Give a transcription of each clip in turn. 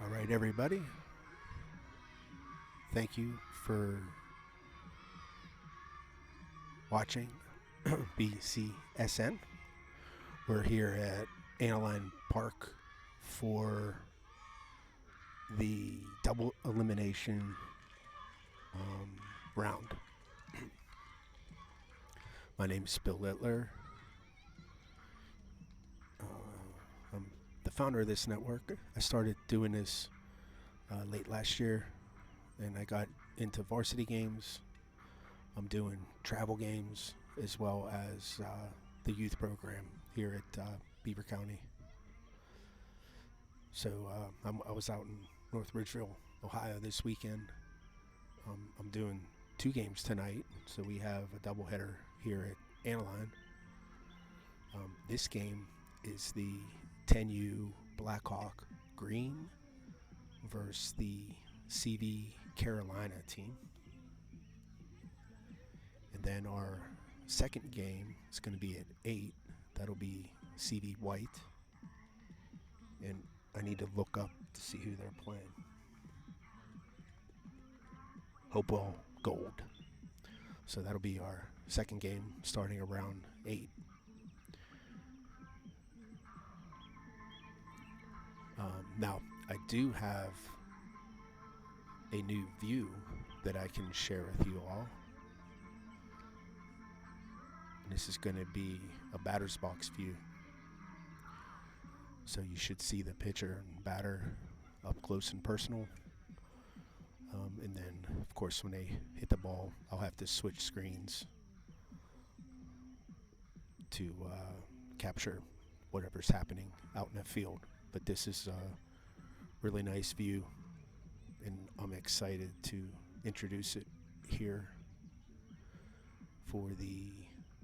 All right, everybody. Thank you for watching BCSN. We're here at Anaheim Park for the double elimination round. My name is Bill Littler. I'm the founder of this network. I started doing this late last year, and I got into varsity games. I'm doing travel games as well as the youth program here at Beaver County. So I was out in North Ridgeville, Ohio this weekend. I'm doing 2 games tonight, so we have a doubleheader here at Anaheim. This game is the 10U Blackhawk Green versus the CV Carolina team. And then our second game is going to be at 8. That'll be CV White. And I need to look up to see who they're playing. Hopewell Gold. So that'll be our second game starting around 8. Now, I do have a new view that I can share with you all. And this is going to be a batter's box view. So you should see the pitcher and batter up close and personal. And then, of course, when they hit the ball, I'll have to switch screens to capture whatever's happening out in the field. But this is a really nice view, and I'm excited to introduce it here for the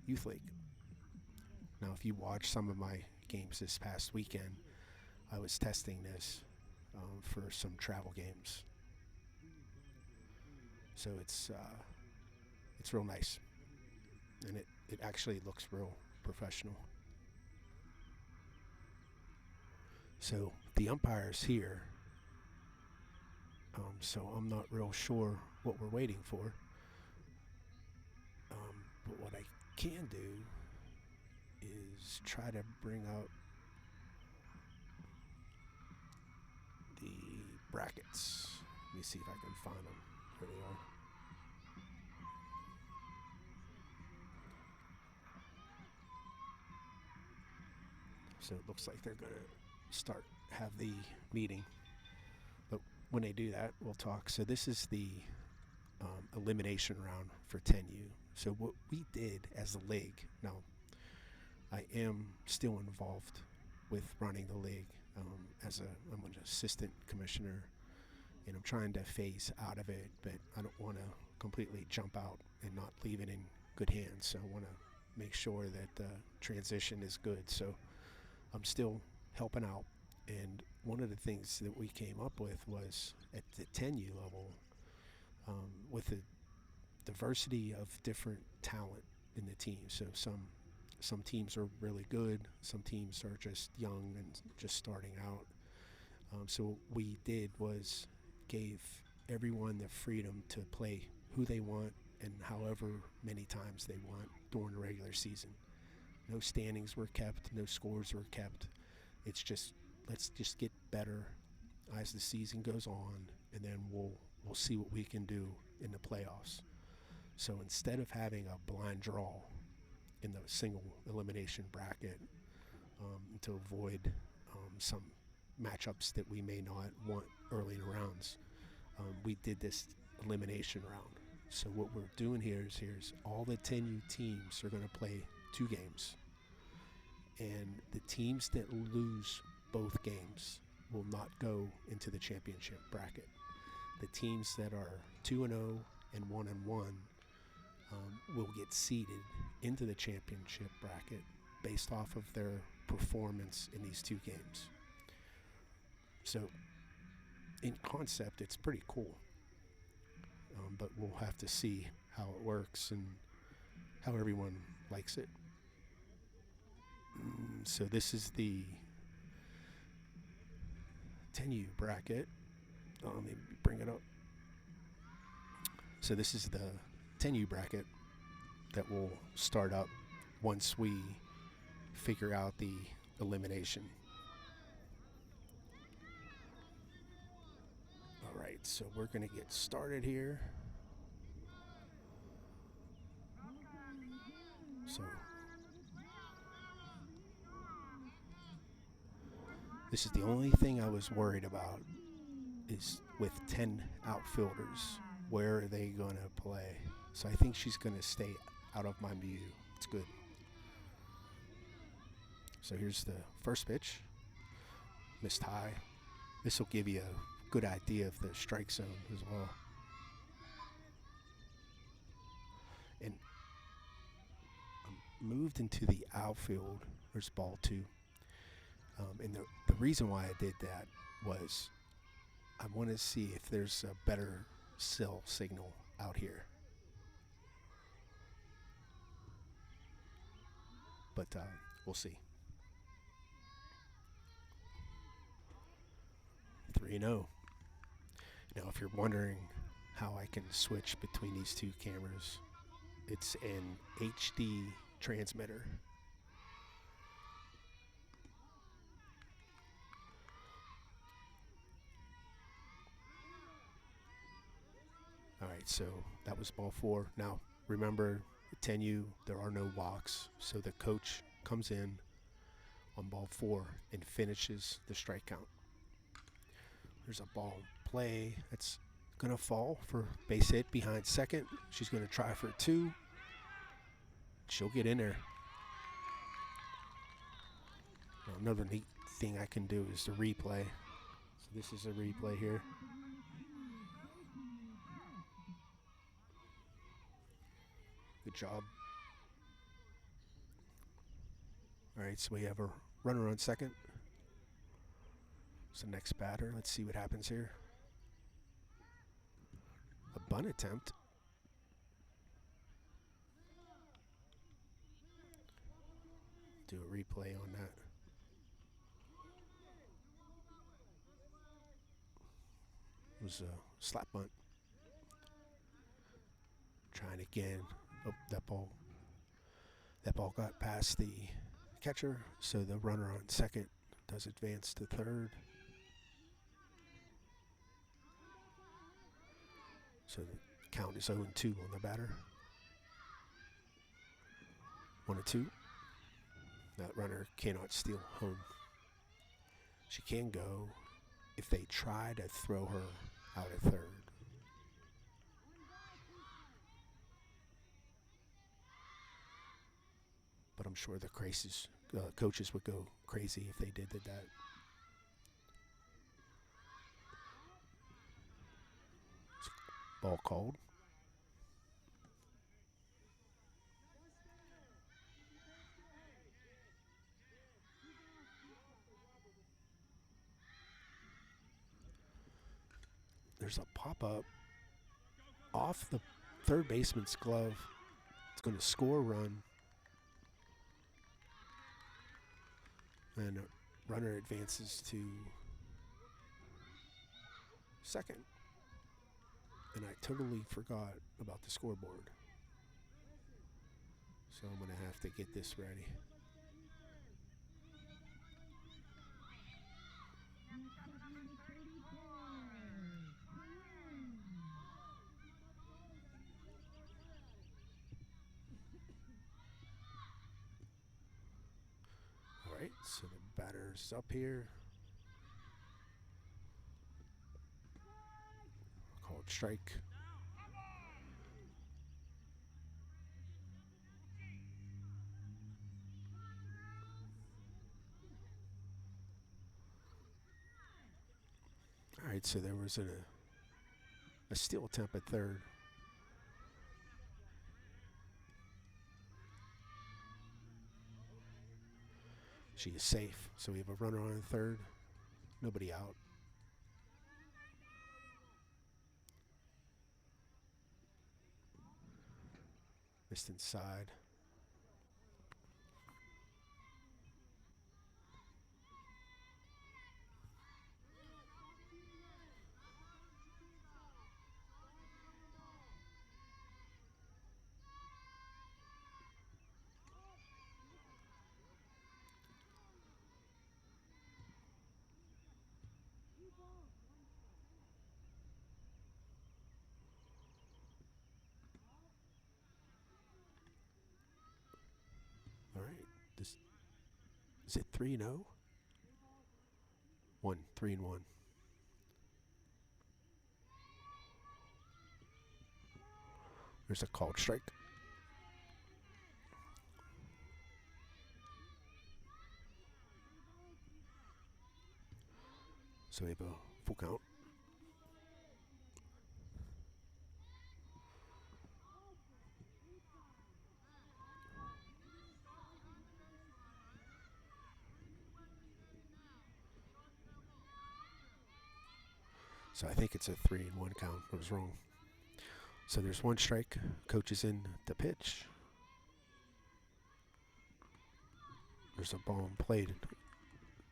Youth League. Now, if you watch some of my games this past weekend, I was testing this for some travel games. So it's real nice, and it actually looks real professional. So the umpire's here, so I'm not real sure what we're waiting for. But what I can do is try to bring out the brackets. Let me see if I can find them. Here they are. So it looks like they're going to have the meeting. But when they do that, we'll talk. So this is the elimination round for 10U. So what we did as a league, now I am still involved with running the league I'm an assistant commissioner, and I'm trying to phase out of it, but I don't want to completely jump out and not leave it in good hands. So I want to make sure that the transition is good. So I'm still helping out, and one of the things that we came up with was at the 10U level, with the diversity of different talent in the team. So some teams are really good, some teams are just young and just starting out. So what we did was gave everyone the freedom to play who they want and however many times they want during the regular season. No standings were kept, no scores were kept. It's just, let's just get better as the season goes on, and then we'll see what we can do in the playoffs. So instead of having a blind draw in the single elimination bracket, to avoid some matchups that we may not want early in the rounds, we did this elimination round. So what we're doing here is all the 10U teams are going to play 2 games, and the teams that lose both games will not go into the championship bracket. The teams that are 2-0 and 1-1 will get seeded into the championship bracket based off of their performance in these 2 games. So in concept, it's pretty cool, but we'll have to see how it works and how everyone likes it. So this is the 10U bracket. Let me bring it up. So this is the 10U bracket that will start up once we figure out the elimination. All right, so we're going to get started here. So this is the only thing I was worried about is with 10 outfielders, where are they going to play? So I think she's going to stay out of my view. It's good. So here's the first pitch. Missed high. This will give you a good idea of the strike zone as well. And I'm moved into the outfield. There's ball 2. And the reason why I did that was I want to see if there's a better cell signal out here. But we'll see. 3-0. Now, if you're wondering how I can switch between these two cameras, it's an HD transmitter. All right, so that was ball 4. Now, remember, 10U, there are no walks, so the coach comes in on ball 4 and finishes the strike count. There's a ball play that's going to fall for base hit behind second. She's going to try for 2. She'll get in there. Now, another neat thing I can do is the replay. So this is a replay here. Good job. All right, so we have a runner on second. So next batter, let's see what happens here. A bunt attempt. Do a replay on that. It was a slap bunt. Trying again. Oh, that ball got past the catcher, so the runner on second does advance to third. So the count is 0-2 on the batter. 1-2. That runner cannot steal home. She can go if they try to throw her out at third. But I'm sure the coaches would go crazy if they did that. Ball called. There's a pop-up off the third baseman's glove. It's going to score a run. And a runner advances to second. And I totally forgot about the scoreboard. So I'm going to have to get this ready. All right, so the batter's up here. Called strike. All right, so there was a steal attempt at third. She is safe, so we have a runner on third. Nobody out. Missed inside. Is it 3-0? 3-1. There's a called strike. So we have a full count. So I think it's a 3-1 count. I was wrong. So there's one strike. Coach is in the pitch. There's a ball in play.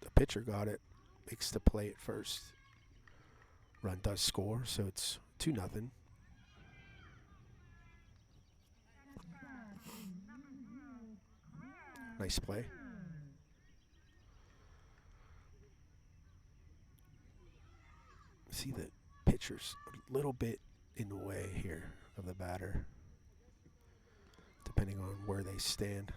The pitcher got it. Makes the play at first. Run does score, so it's 2-0. Nice play. See the pitcher's a little bit in the way here of the batter, depending on where they stand.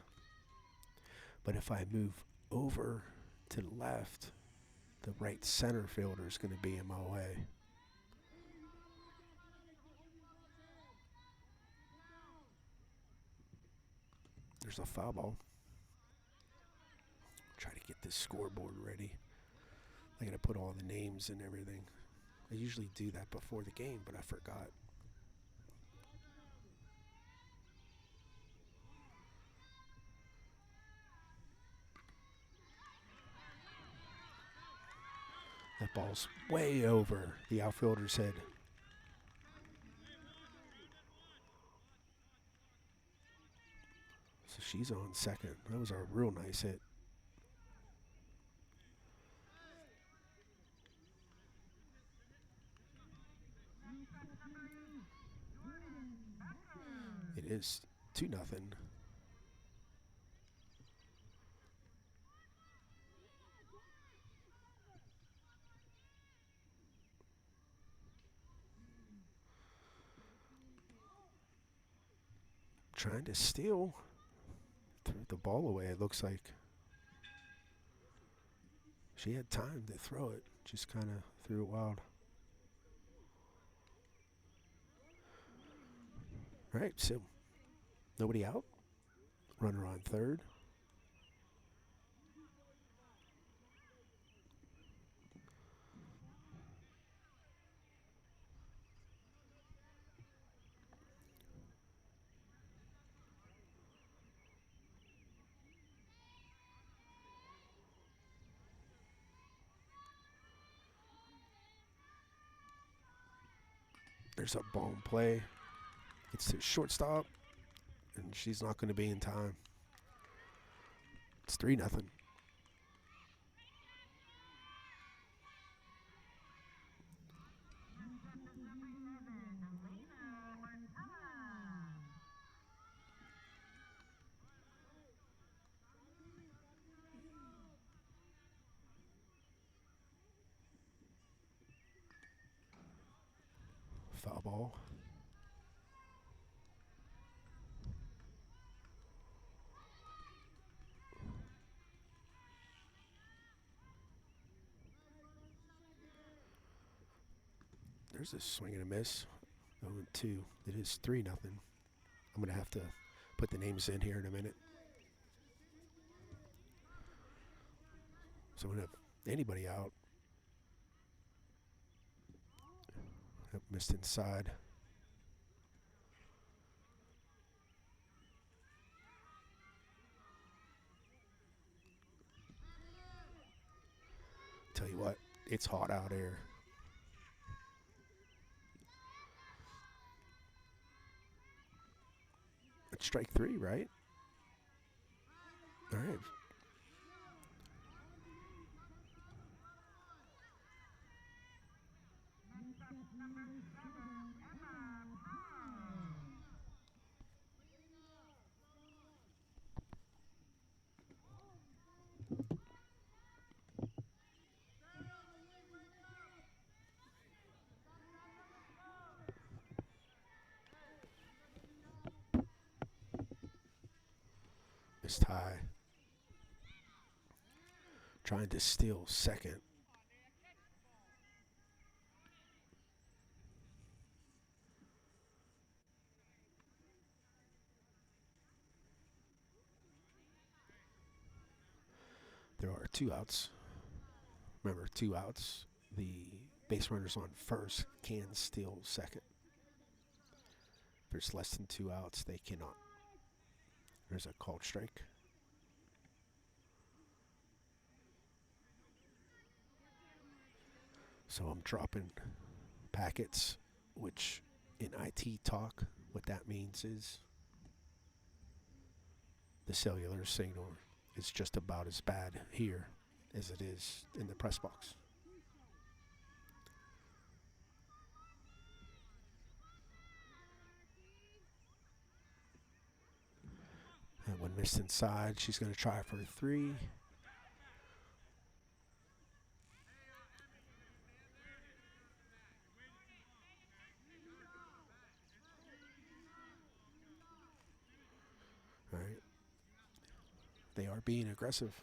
But if I move over to the left, the right center fielder is going to be in my way. There's a foul ball. Try to get this scoreboard ready. I got to put all the names and everything. I usually do that before the game, but I forgot. That ball's way over the outfielder's head. So she's on second. That was a real nice hit. It is 2-0. Trying to steal. Threw the ball away, it looks like. She had time to throw it. Just kind of threw it wild. All right, so nobody out. Runner on third. There's a ball in play. It's to shortstop, and she's not going to be in time. It's 3-0. Foul ball. There's a swing and a miss. 0-2. It is 3-0. I'm going to have to put the names in here in a minute. So we don't have anybody out. Yep, missed inside. Tell you what, it's hot out here. It's strike 3, right? All right. Missed high. Trying to steal second. There are 2 outs. Remember, 2 outs. The base runners on first can steal second. If there's less than 2 outs, they cannot. There's a called strike. So I'm dropping packets, which in IT talk, what that means is the cellular signal is just about as bad here as it is in the press box. That one missed inside. She's going to try for a 3. All right. They are being aggressive.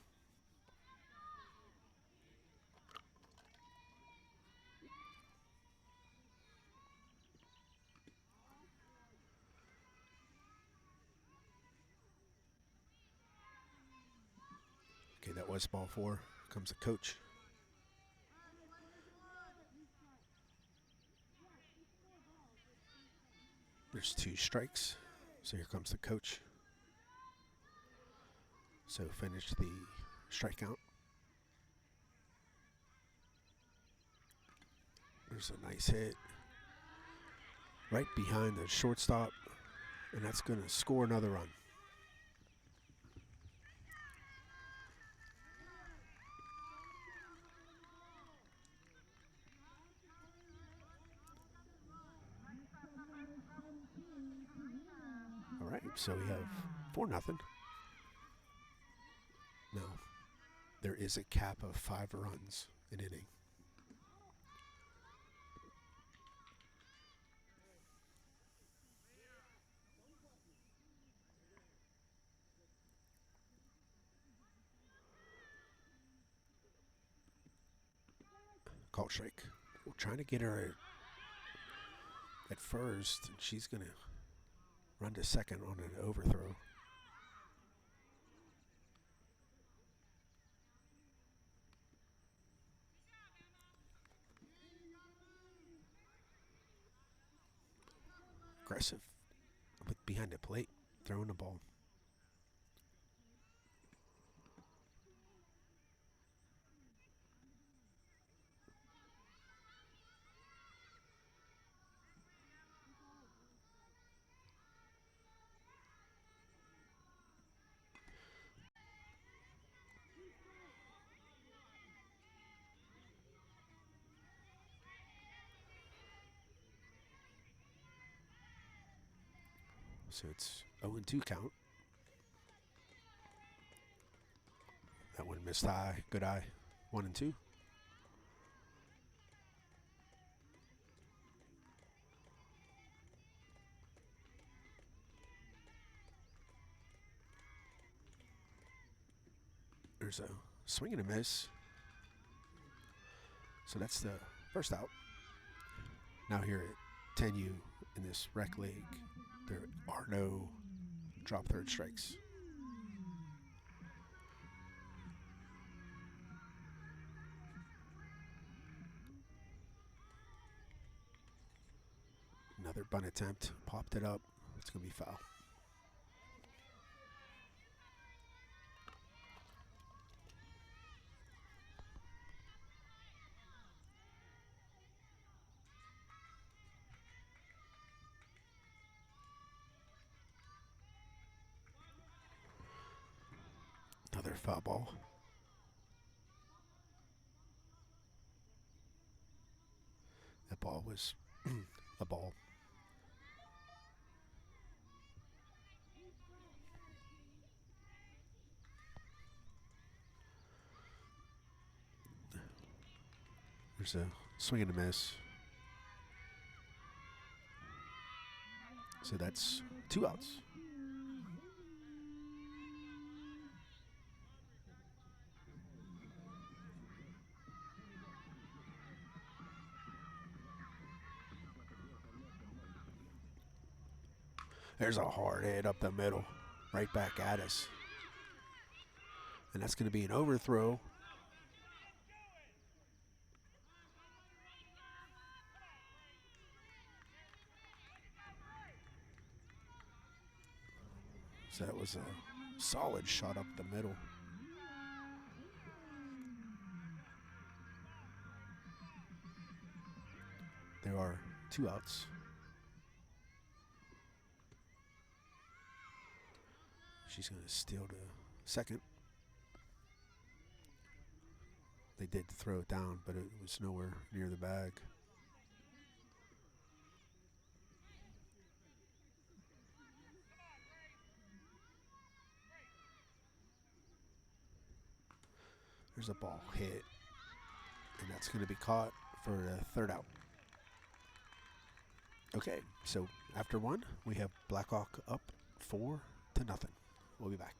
Okay, that was ball 4. Comes the coach. There's 2 strikes. So here comes the coach. So finish the strikeout. There's a nice hit right behind the shortstop, and that's going to score another run. All right, so we have 4-0. Now, there is a cap of 5 runs an inning. Call strike. We're trying to get her at first, and she's going to run to second on an overthrow. Aggressive with behind the plate, throwing the ball. So it's 0-2 count. That one missed high. Good eye. 1-2. There's a swing and a miss. So that's the first out. Now here at 10U in this rec league, there are no drop third strikes. Another bunt attempt. Popped it up. It's going to be foul. Another foul ball. That ball was a ball. There's a swing and a miss. So that's 2 outs. There's a hard hit up the middle, right back at us. And that's going to be an overthrow. So that was a solid shot up the middle. There are 2 outs. She's going to steal to second. They did throw it down, but it was nowhere near the bag. There's a ball hit, and that's going to be caught for a 3rd out. Okay, so after 1, we have Blackhawk up 4-0. We'll be back.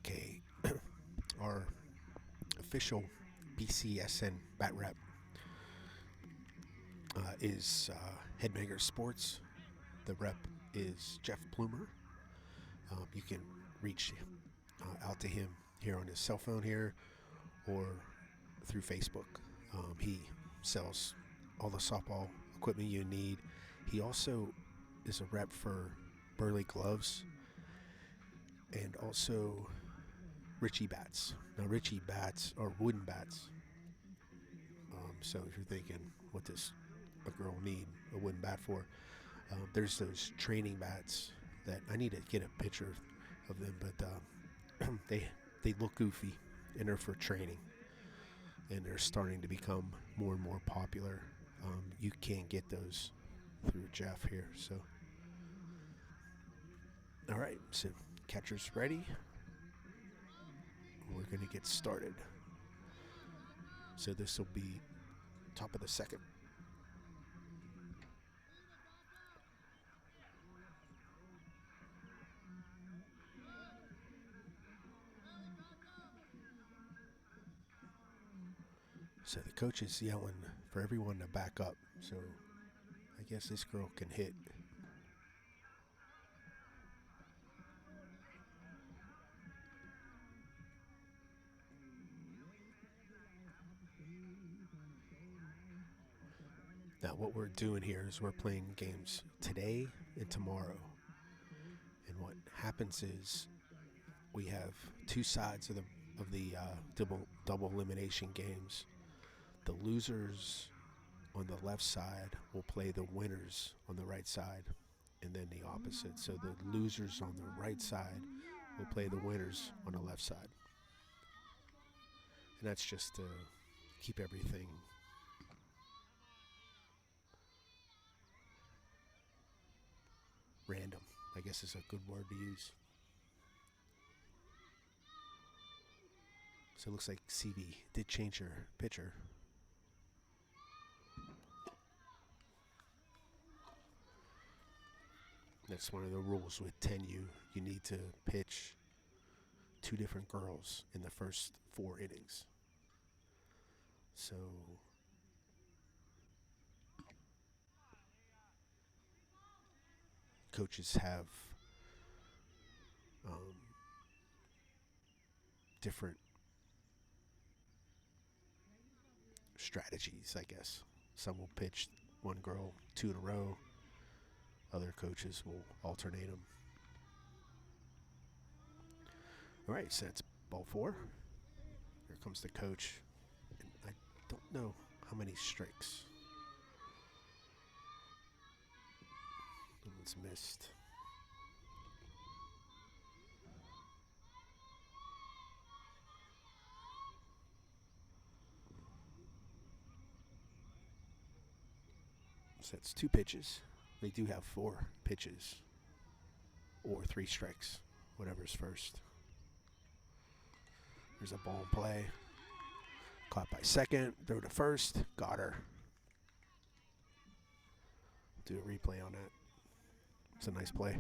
Okay, our official BCSN bat rep is Headbanger Sports. The rep is Jeff Plumer. You can reach out to him here on his cell phone here or through Facebook. He sells all the softball equipment you need. He also is a rep for Burley Gloves and also Ritchie bats. Now Ritchie bats are wooden bats. So if you're thinking, what does a girl need a wooden bat for? There's those training bats that I need to get a picture of them, but they look goofy and they're for training, and they're starting to become more and more popular. You can get those through Jeff here. So, all right, so catcher's ready. We're going to get started. So this will be top of the 2nd. So the coach is yelling for everyone to back up. So I guess this girl can hit. Now what we're doing here is we're playing games today and tomorrow. And what happens is we have 2 sides of the double elimination games. The losers on the left side will play the winners on the right side, and then the opposite. So the losers on the right side will play the winners on the left side. And that's just to keep everything random, I guess is a good word to use. So it looks like CV did change her pitcher. That's one of the rules with 10U. You need to pitch 2 different girls in the first 4 innings. So coaches have different strategies, I guess. Some will pitch one girl 2 in a row. Other coaches will alternate them. All right, so that's ball 4. Here comes the coach. And I don't know how many strikes. One's missed. So that's 2 pitches. They do have 4 pitches or 3 strikes, whatever's first. There's a ball in play. Caught by second, throw to first, got her. Do a replay on that. It's a nice play.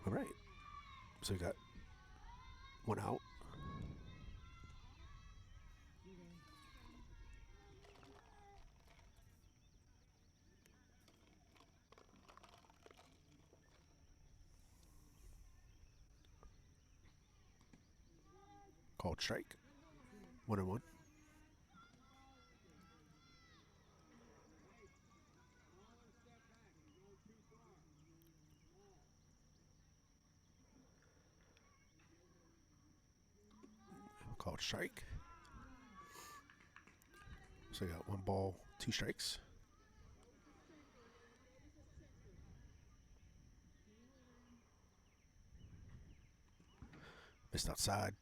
All right. So we got 1 out. Called strike. 1-1. Called strike. So we got 1 ball, 2 strikes. Missed outside.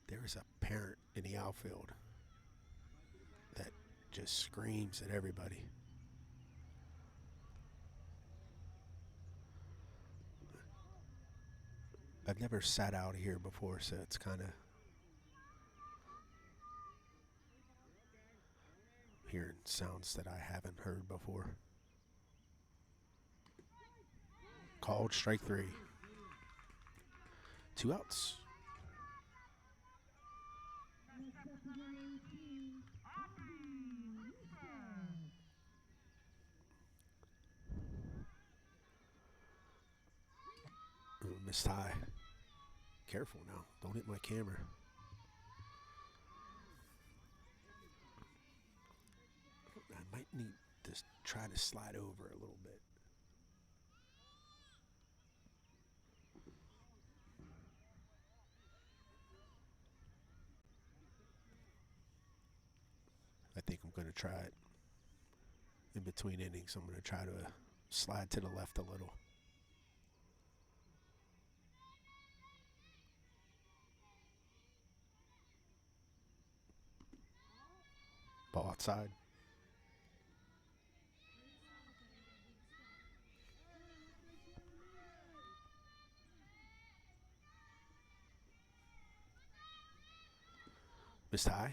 There is a parent in the outfield that just screams at everybody. I've never sat out here before, so it's kind of hearing sounds that I haven't heard before. Called strike 3. 2 outs. Ooh, missed high. Careful now. Don't hit my camera. I might need to try to slide over a little bit. I think I'm going to try it. In between innings, I'm going to try to slide to the left a little. Ball outside. Missed high.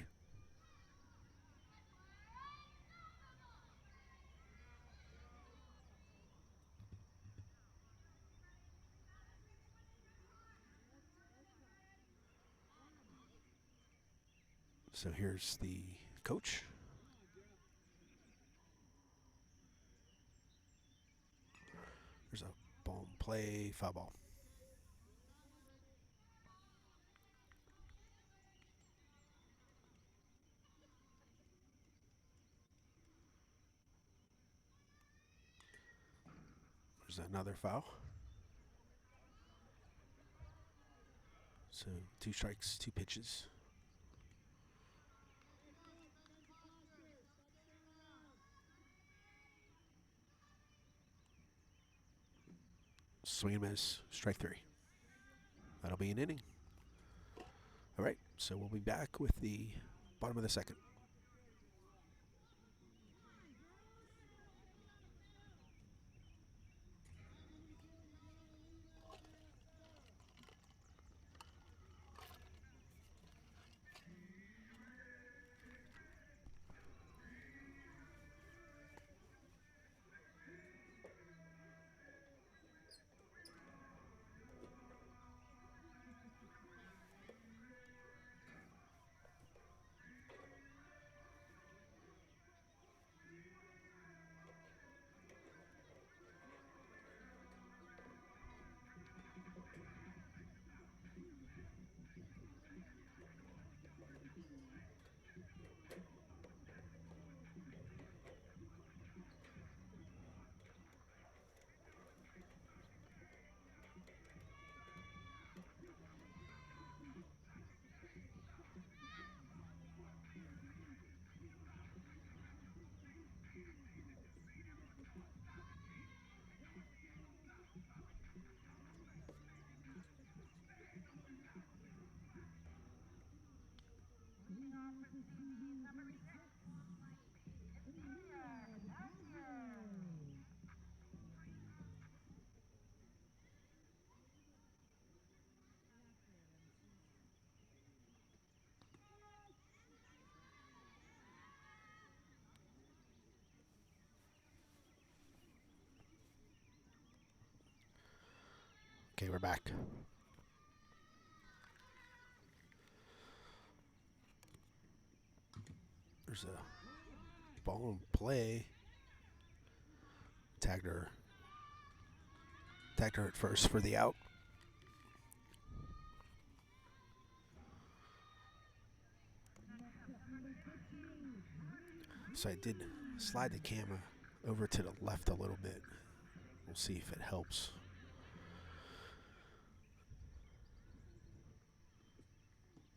So here's the coach. There's a ball in play, foul ball. There's another foul. So 2 strikes, 2 pitches. Swing and miss, strike 3. That'll be an inning. All right, so we'll be back with the bottom of the second. Okay, we're back. There's a ball in play. Tagged her at first for the out. So I did slide the camera over to the left a little bit. We'll see if it helps.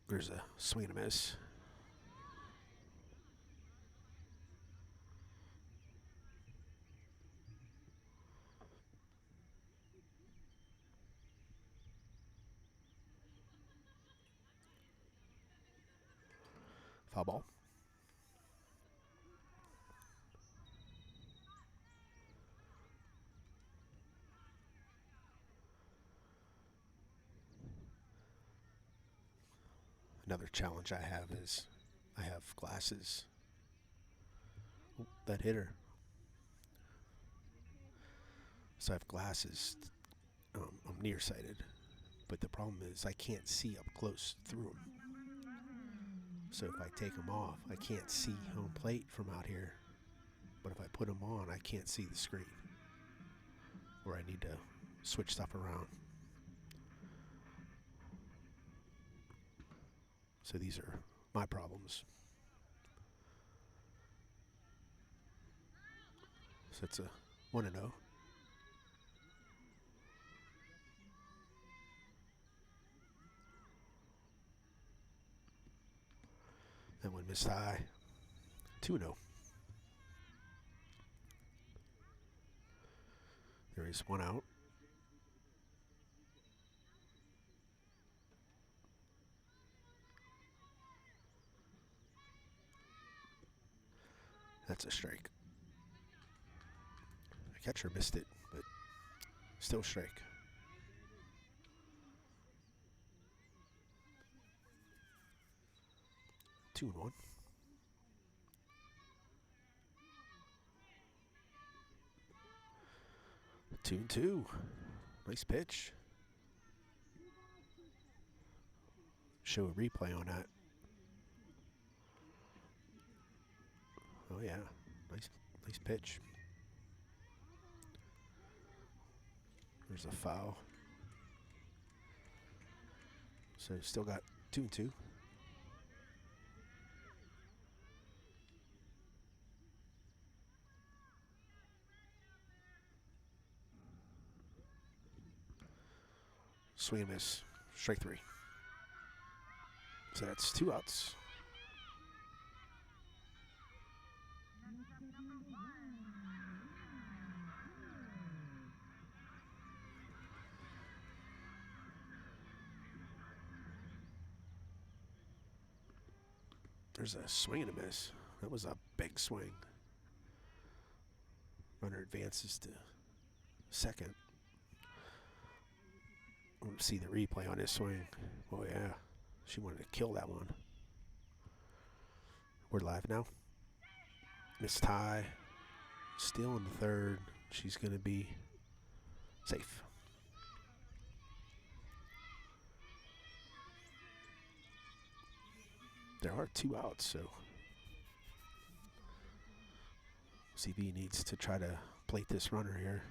There's a swing and a miss. Foul ball. Another challenge I have is I have glasses. Ooh, that hit her. So I have glasses. I'm nearsighted, but the problem is I can't see up close through them. So if I take them off, I can't see home plate from out here. But if I put them on, I can't see the screen. Or I need to switch stuff around. So these are my problems. So it's a 1-0. That one missed high. 2-0. There is one out. That's a strike. The catcher missed it, but still strike. Two and one. 2-2. Nice pitch. Show a replay on that. Oh yeah, nice pitch. There's a foul. So still got 2-2. Swing and miss. Strike three. So that's 2 outs. There's a swing and a miss. That was a big swing. Runner advances to second. We'll see the replay on this swing. Oh yeah, she wanted to kill that one. We're live now. Miss Ty, still in the third. She's gonna be safe. There are 2 outs, so CB needs to try to plate this runner here.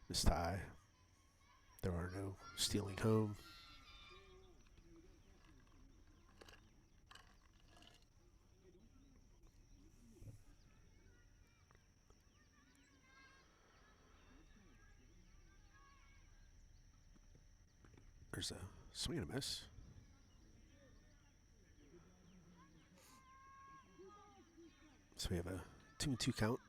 Miss Ty. There are no stealing home. There's a swing and a miss. So we have a 2-2 count.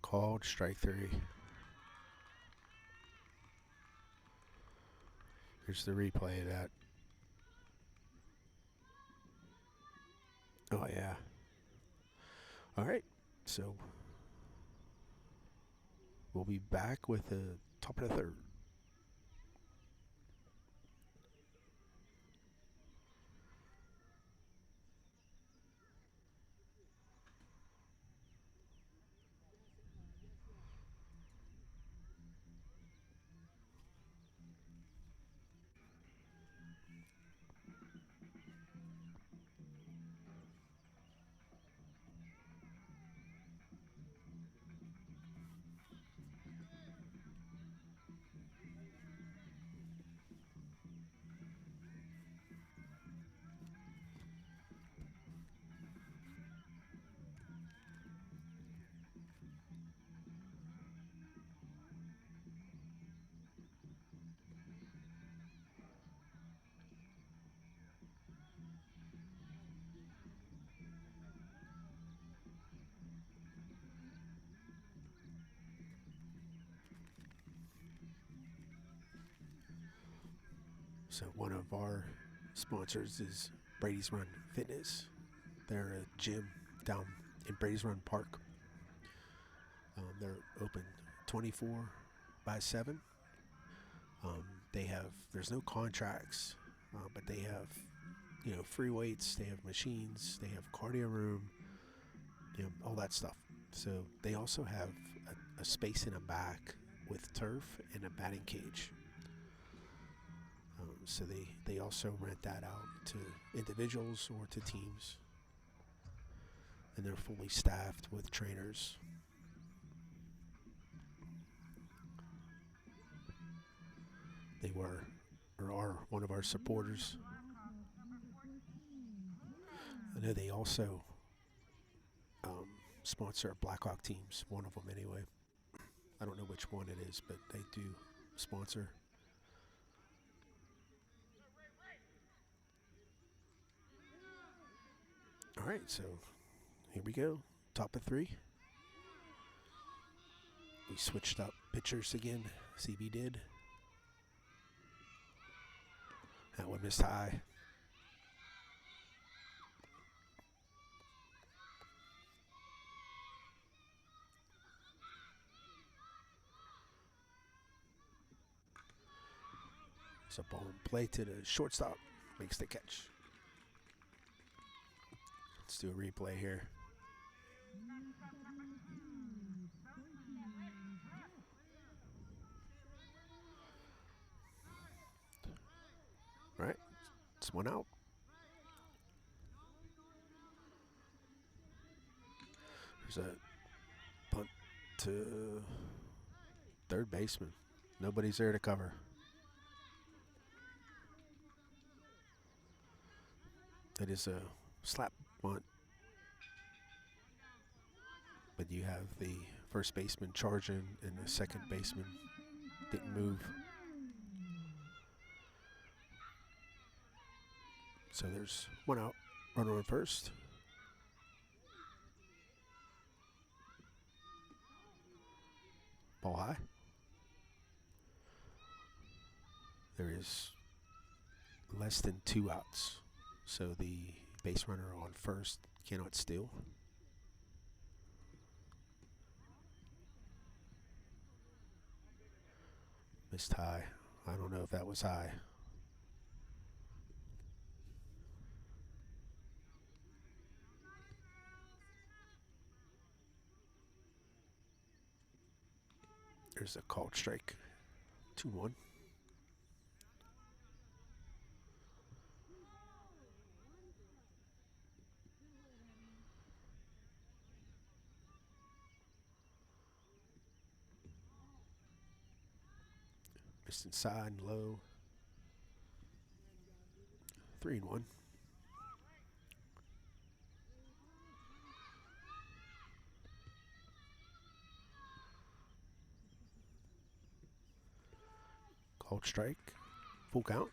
Called strike three. Here's the replay of that. Oh yeah. All right, so we'll be back with the top of the third. So one of our sponsors is Brady's Run Fitness. They're a gym down in Brady's Run Park. They're open 24/7. There's no contracts, but they have, free weights. They have machines. They have cardio room, all that stuff. So they also have a space in the back with turf and a batting cage. So they also rent that out to individuals or to teams. And they're fully staffed with trainers. They were or are one of our supporters. I know they also sponsor Blackhawk teams, one of them anyway. I don't know which one it is, but they do sponsor. All right, so here we go. Top of 3. We switched up pitchers again. CB did. That one missed high. It's a ball in play to the shortstop. Makes the catch. Let's do a replay here. All right, it's one out. There's a punt to third baseman. Nobody's there to cover. It is a slap bunt. But you have the first baseman charging and the second baseman didn't move. So there's one out, runner on first. Ball high. There is less than 2 outs. So the base runner on first cannot steal. Missed high. I don't know if that was high. There's a called strike. 2-1. Missed inside and low. 3-1. Called strike. Full count.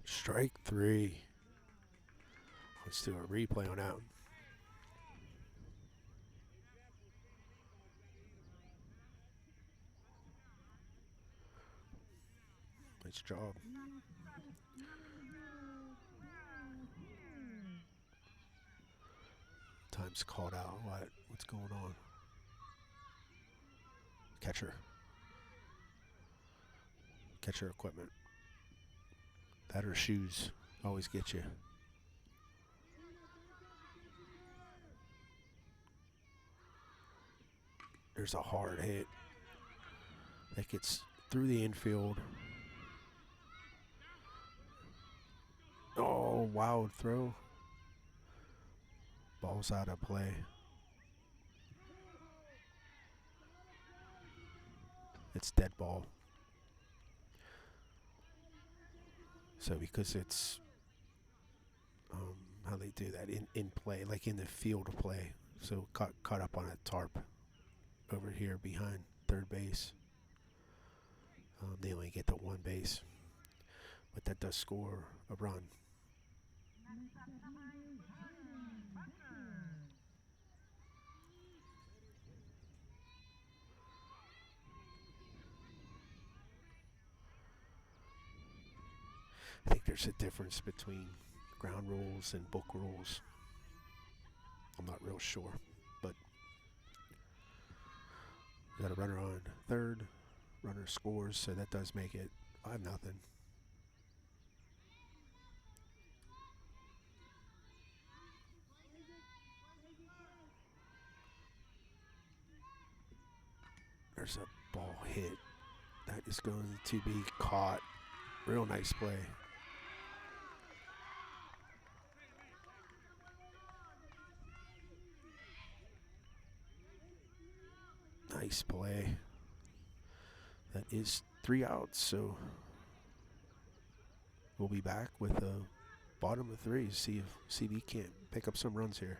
Strike 3. Let's do a replay on that one. Nice job. Time's called out. What's going on? Catcher. Catcher equipment. That or shoes always get you. There's a hard hit that gets through the infield. Oh, wild throw. Ball's out of play. It's dead ball. So because it's how they do that in play, like in the field of play. So caught up on a tarp over here behind third base. They only get the one base, but that does score a run. I think there's a difference between ground rules and book rules. I'm not real sure, but we got a runner on third. Runner scores, so that does make it 5-0. There's a ball hit. That is going to be caught. Real nice play. Nice play. That is 3 outs, so we'll be back with a bottom of 3. See if CB can't pick up some runs here.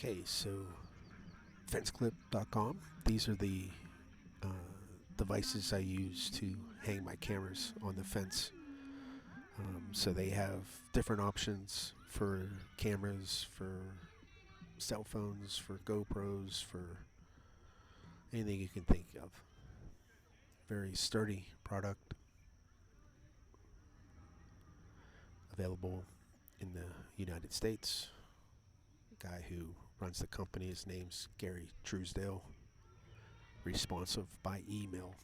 Okay, so fenceclip.com. These are the devices I use to hang my cameras on the fence. So they have different options for cameras, for cell phones, for GoPros, for anything you can think of. Very sturdy product. Available in the United States. Guy who runs the company, his name's Gary Truesdale. Responsive by email.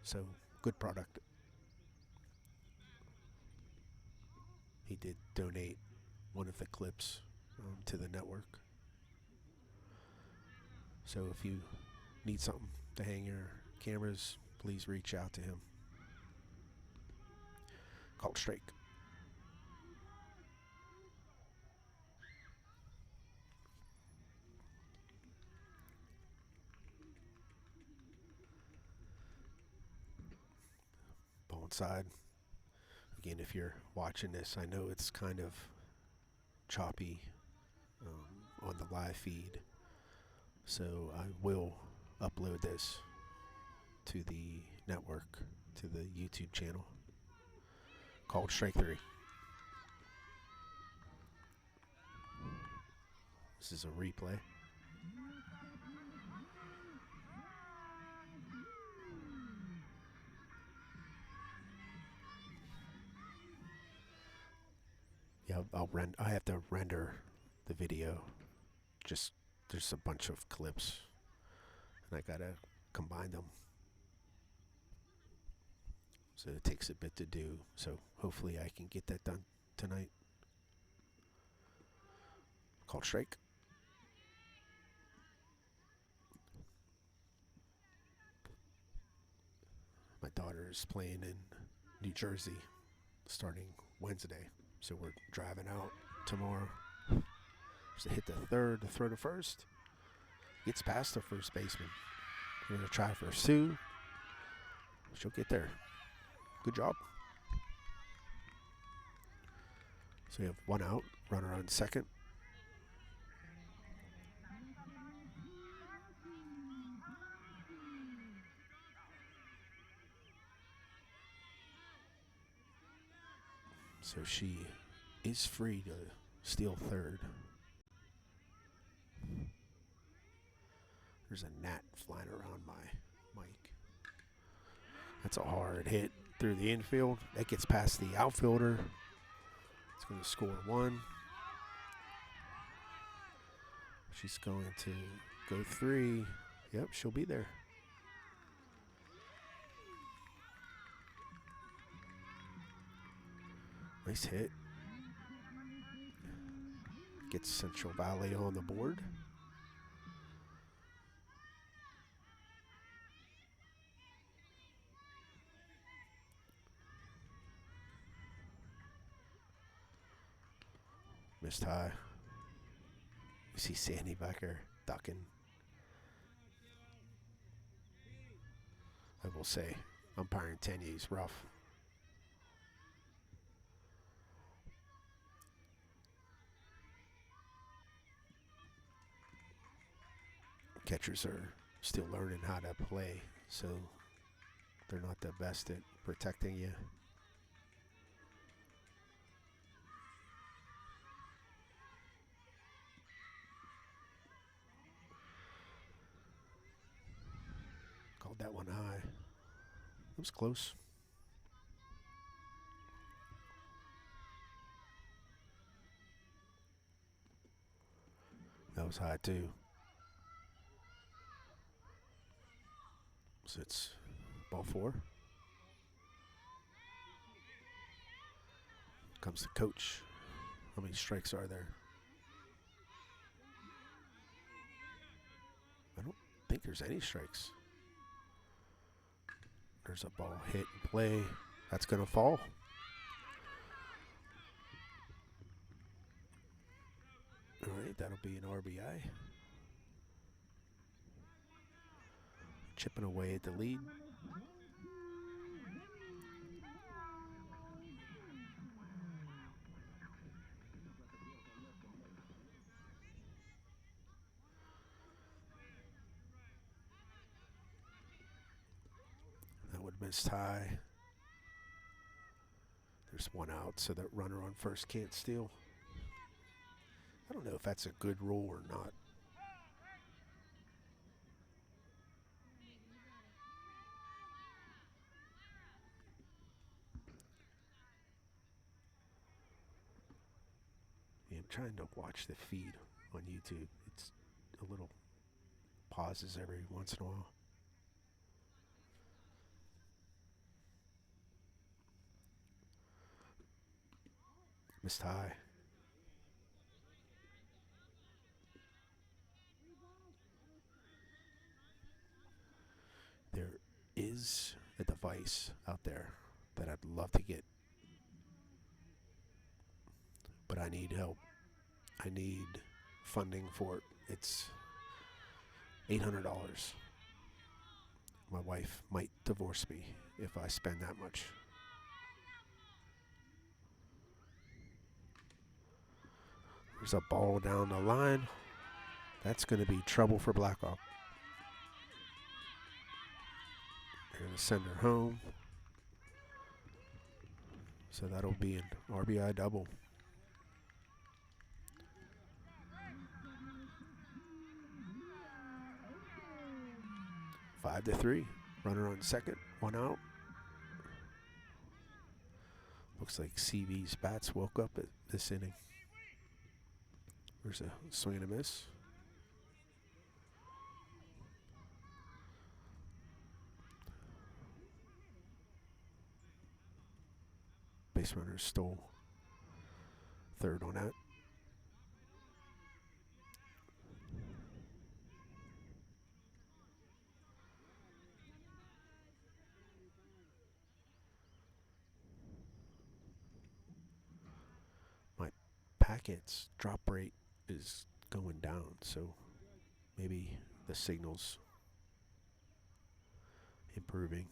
So, good product. He did donate one of the clips to the network. So if you need something to hang your cameras, please reach out to him. Call Strike. Ball inside. Again, if you're watching this, I know it's kind of choppy on the live feed. So I will upload this to the network, to the YouTube channel. Called Strike 3. This is a replay. Yeah, I have to render the video just there's a bunch of clips, and I gotta combine them. So it takes a bit to do. So hopefully I can get that done tonight. Called strike. My daughter is playing in New Jersey starting Wednesday. So we're driving out tomorrow. So hit the third to throw to first. Gets past the first baseman. We're going to try for Sue. She'll get there. Good job. So we have one out. Runner on second. So she is free to steal third. There's a gnat flying around my mic. That's a hard hit through the infield. That gets past the outfielder. It's going to score one. She's going to go three. Yep, she'll be there. Nice hit. Gets Central Valley on the board. Missed high. You see Sandy back there ducking. I will say, umpiring 10 is rough. Catchers are still learning how to play, so they're not the best at protecting you. Called that one high. It was close. That was high too. So it's ball four. Comes the coach. How many strikes are there? I don't think there's any strikes. There's a ball hit and play. That's going to fall. All right, that'll be an RBI. Chipping away at the lead. That would have missed high. There's one out, so that runner on first can't steal. I don't know if that's a good rule or not. Yeah, I'm trying to watch the feed on YouTube. It's a little pauses every once in a while. Missed high. There is a device out there that I'd love to get, but I need help. I need funding for it. It's $800. My wife might divorce me if I spend that much. There's a ball down the line. That's going to be trouble for Blackhawk. They're going to send her home. So that'll be an RBI double. 5-3. Runner on second. One out. Looks like CV's bats woke up at this inning. There's a swing and a miss. base runner stole third on that. My packets drop rate is going down, so maybe the signal's improving.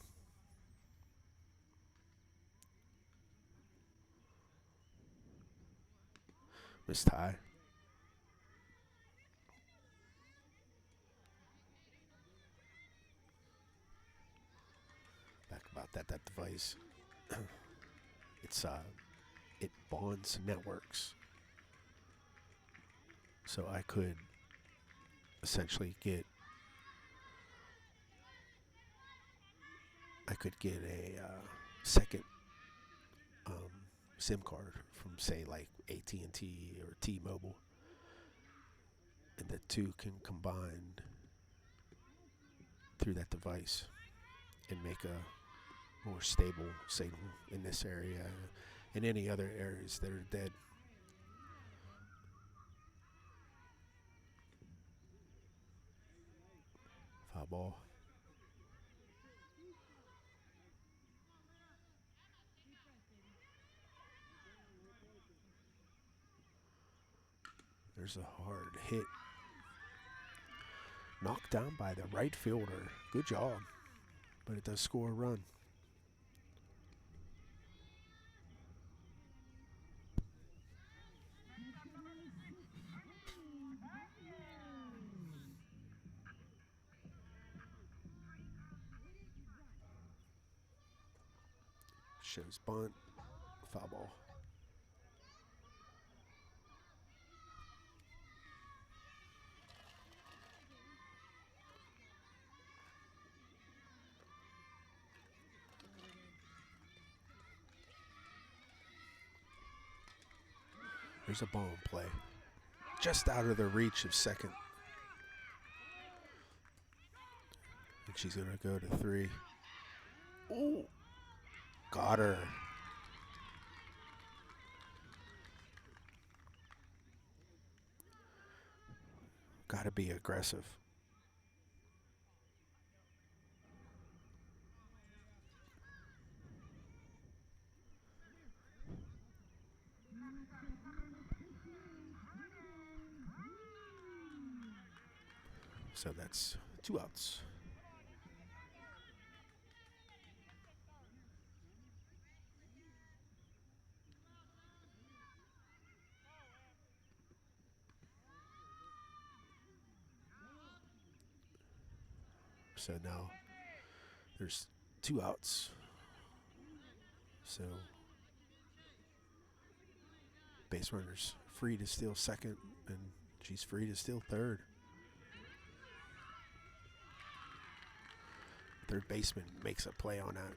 Missed high. Back about that device. It bonds networks. So I could essentially get a second SIM card from, say, like AT&T or T-Mobile, and the two can combine through that device and make a more stable signal in this area and any other areas that are dead. Foul ball. There's a hard hit. Knocked down by the right fielder. Good job. But it does score a run. Shows bunt. Foul ball. There's a ball in play. Just out of the reach of second. And she's going to go to 3. Ooh. Got her. Got to be aggressive. So that's 2 outs. So now there's 2 outs. So base runner's free to steal second, and she's free to steal third. Third baseman makes a play on that.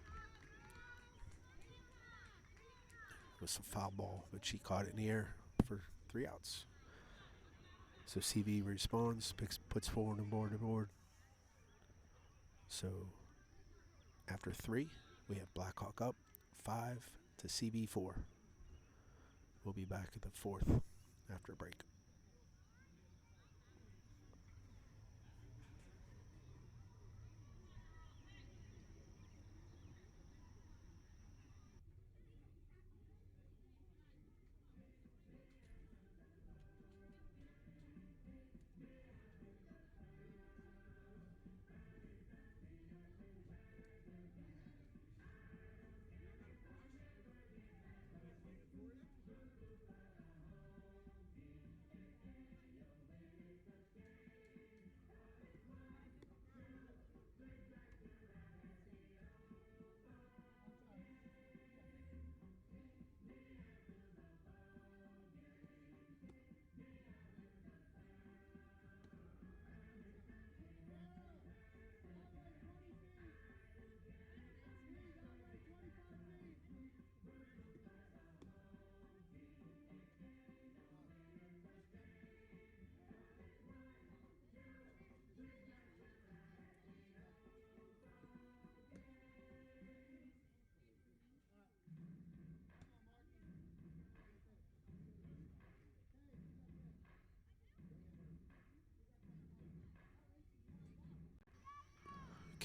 It was a foul ball, but she caught it in the air for 3 outs. So CV responds, puts forward and board. So after 3, we have Blackhawk up 5 to CV 4. We'll be back at the 4th after a break.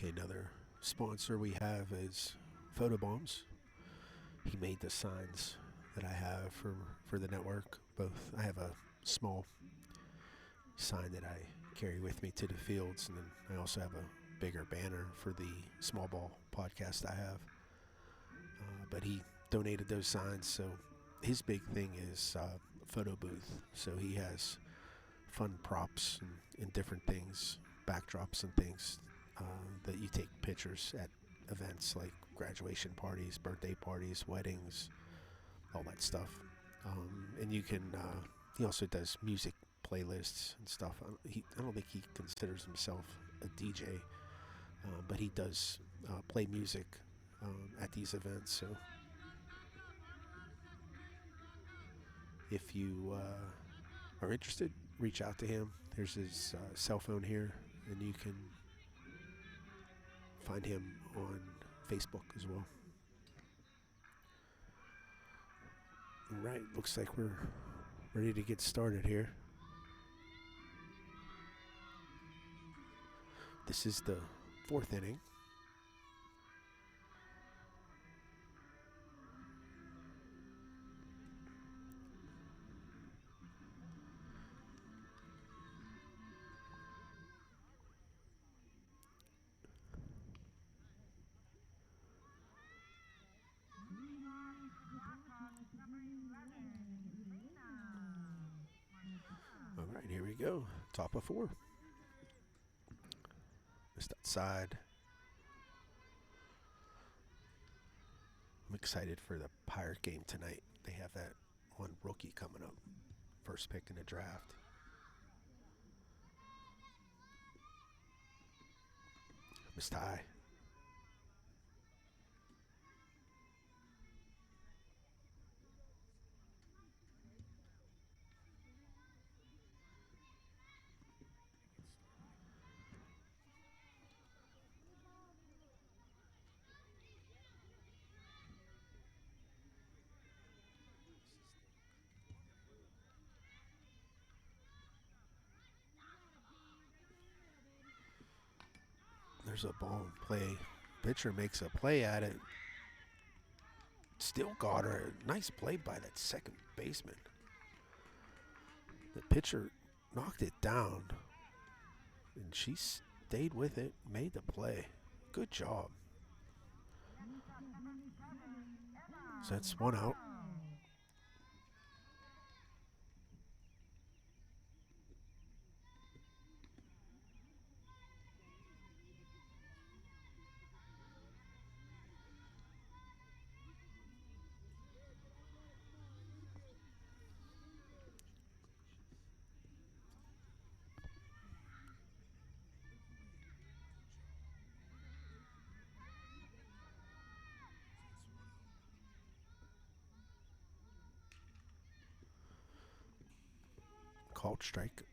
Okay, another sponsor we have is Photobombs. He made the signs that I have for the network. Both, I have a small sign that I carry with me to the fields, and then I also have a bigger banner for the small ball podcast I have. But he donated those signs, so his big thing is photo booth. So he has fun props and different things, backdrops and things that you take pictures at events like graduation parties, birthday parties, weddings, all that stuff. And you can, he also does music playlists and stuff. I don't think he considers himself a DJ, but he does play music at these events. So if you are interested, reach out to him. There's his cell phone here, and you can find him on Facebook as well. All right, looks like we're ready to get started here. This is the 4th inning. All right, here we go. Top of 4. Just outside. I'm excited for the Pirate game tonight. They have that one rookie coming up. First pick in the draft. Missed high. There's a ball in play. Pitcher makes a play at it. Still got her. Nice play by that second baseman. The pitcher knocked it down, and she stayed with it, made the play. Good job. So that's 1 out. Called strike.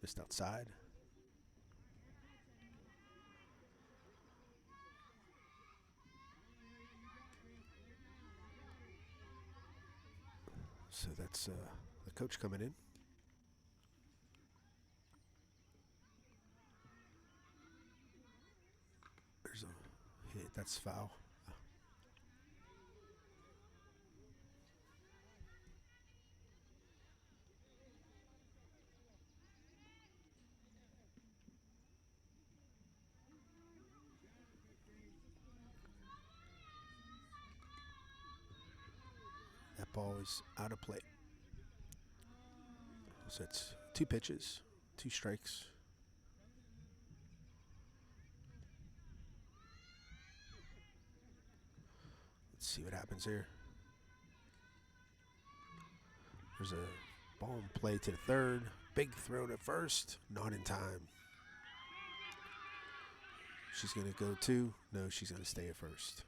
Just outside. So that's the coach coming in. There's a hit. That's foul. That ball is out of play. So it's 2 pitches, 2 strikes. Let's see what happens here. There's a ball in play to the third. Big throw to first. Not in time. She's going to go 2. No, she's going to stay at first.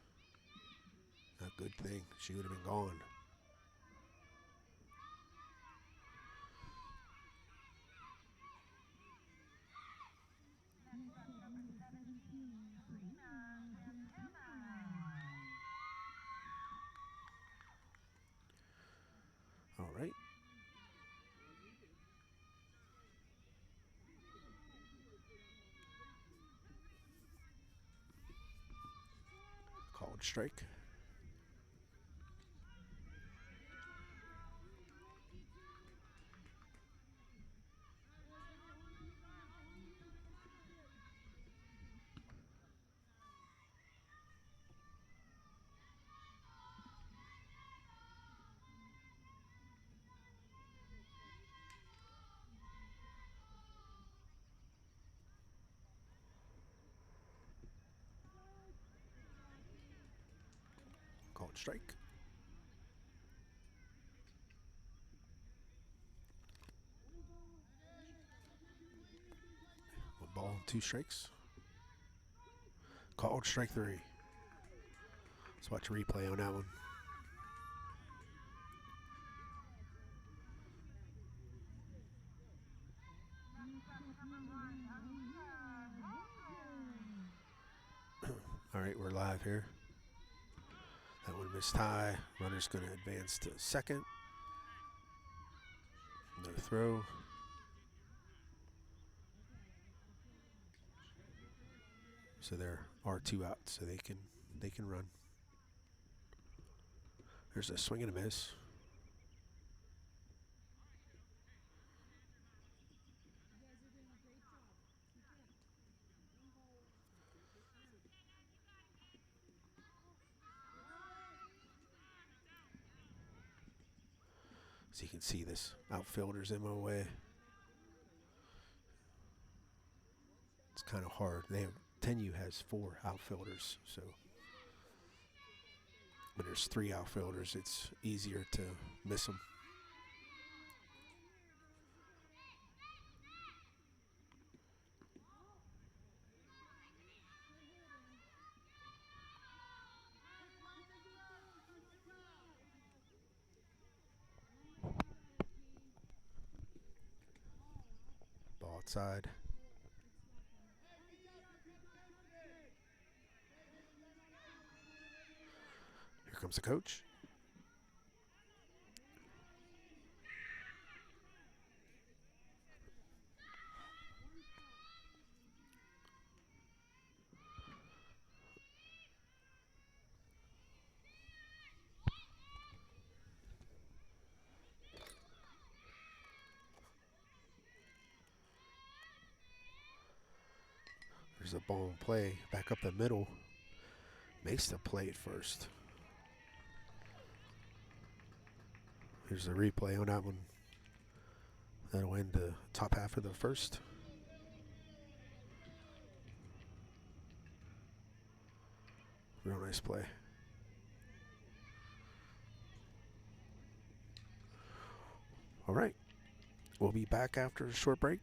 A good thing. She would have been gone. All right. Called strike. Called strike. 1 ball, 2 strikes. Called strike 3. Let's watch a replay on that one. All right, we're live here. That one missed high. Runner's going to advance to second. No throw. So there are 2 out, so they can run. There's a swing and a miss. So you can see this outfielder's in my way. It's kind of hard. 10U has 4 outfielders, so when there's 3 outfielders, it's easier to miss them. Ball outside. Here comes the coach. There's a ball in play. Back up the middle. Makes the play at first. Here's the replay on that one. That'll end the top half of the first. Real nice play. All right. We'll be back after a short break.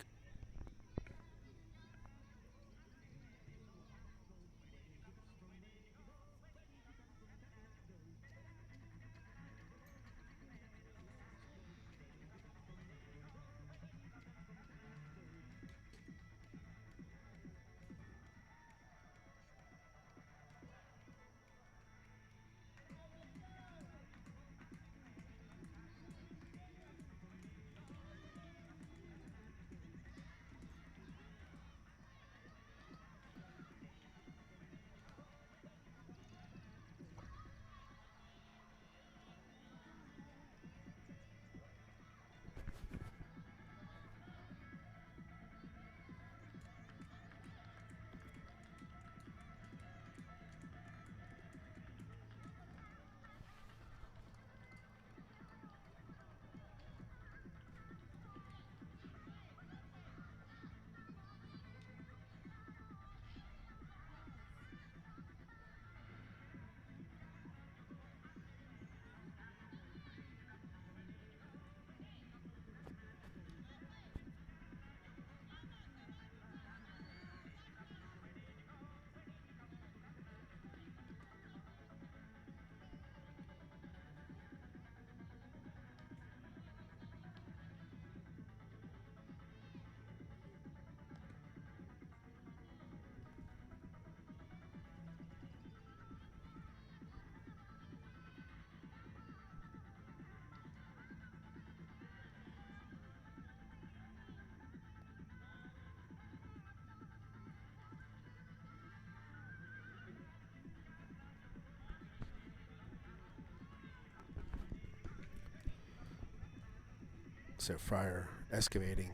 So Fryer Excavating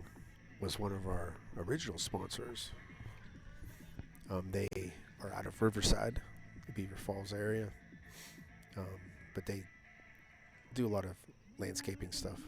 was one of our original sponsors. They are out of Riverside, the Beaver Falls area, but they do a lot of landscaping stuff.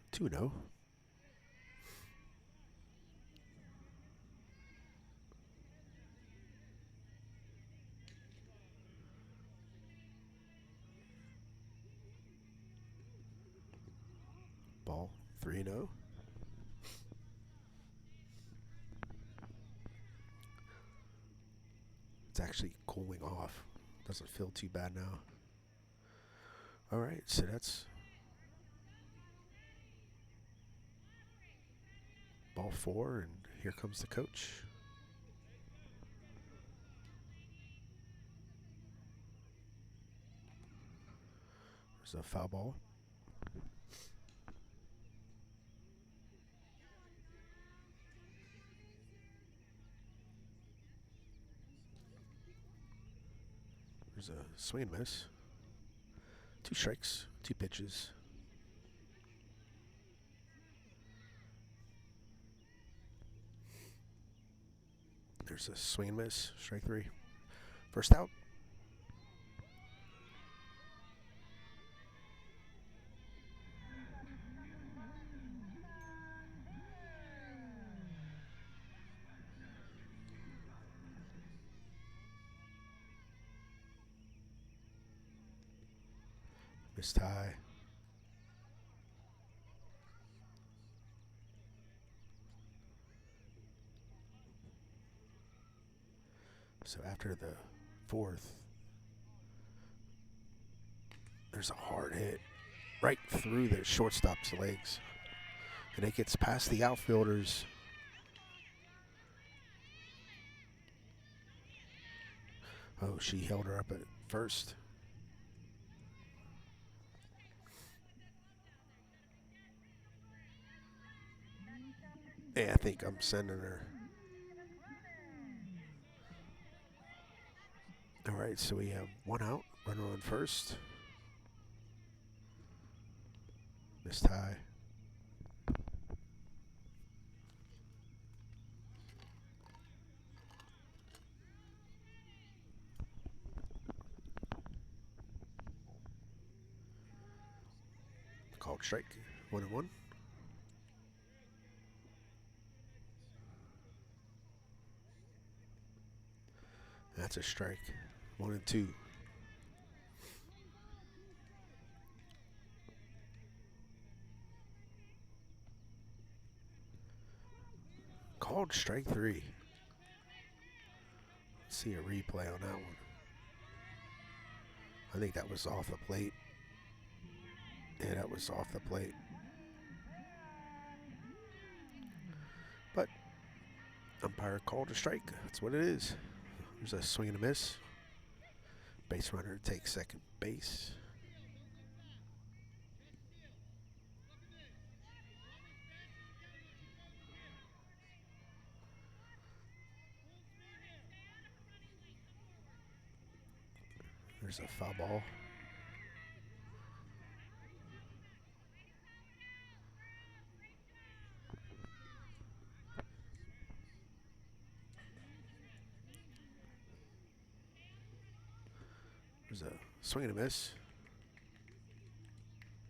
Two no. Ball 3-0. It's actually cooling off. Doesn't feel too bad now. All right, so that's ball 4, and here comes the coach. There's a foul ball. There's a swing and miss. 2 strikes, 2 pitches. There's a swing and miss, strike 3. First out. Missed high. So after the 4th, there's a hard hit right through the shortstop's legs. And it gets past the outfielders. Oh, she held her up at first. Yeah, I think I'm sending her. All right, so we have 1 out, runner on first. Missed high. Called strike, 1-1. That's a strike, 1-2. Called strike 3. Let's see a replay on that one. I think that was off the plate. Yeah, that was off the plate. But umpire called a strike. That's what it is. There's a swing and a miss. Base runner takes second base. There's a foul ball. There's a swing and a miss.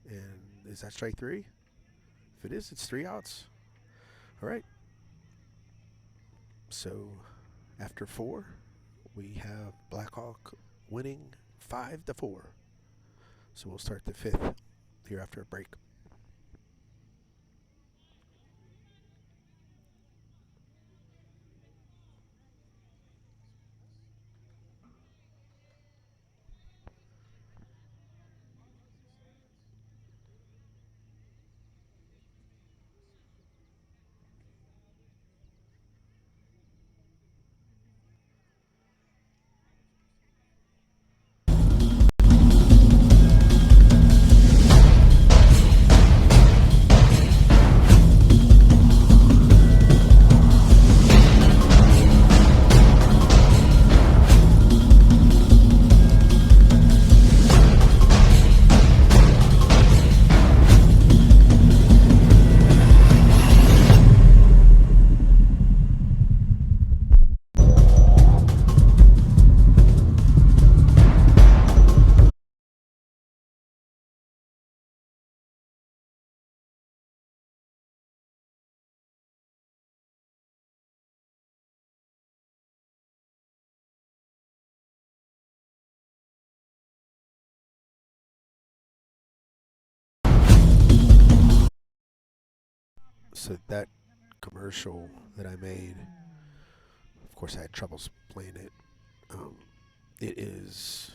And is that strike 3? If it is, it's 3 outs. All right. So after 4, we have Blackhawk winning 5-4. So we'll start the 5th here after a break. So that commercial that I made, of course, I had troubles playing it. It is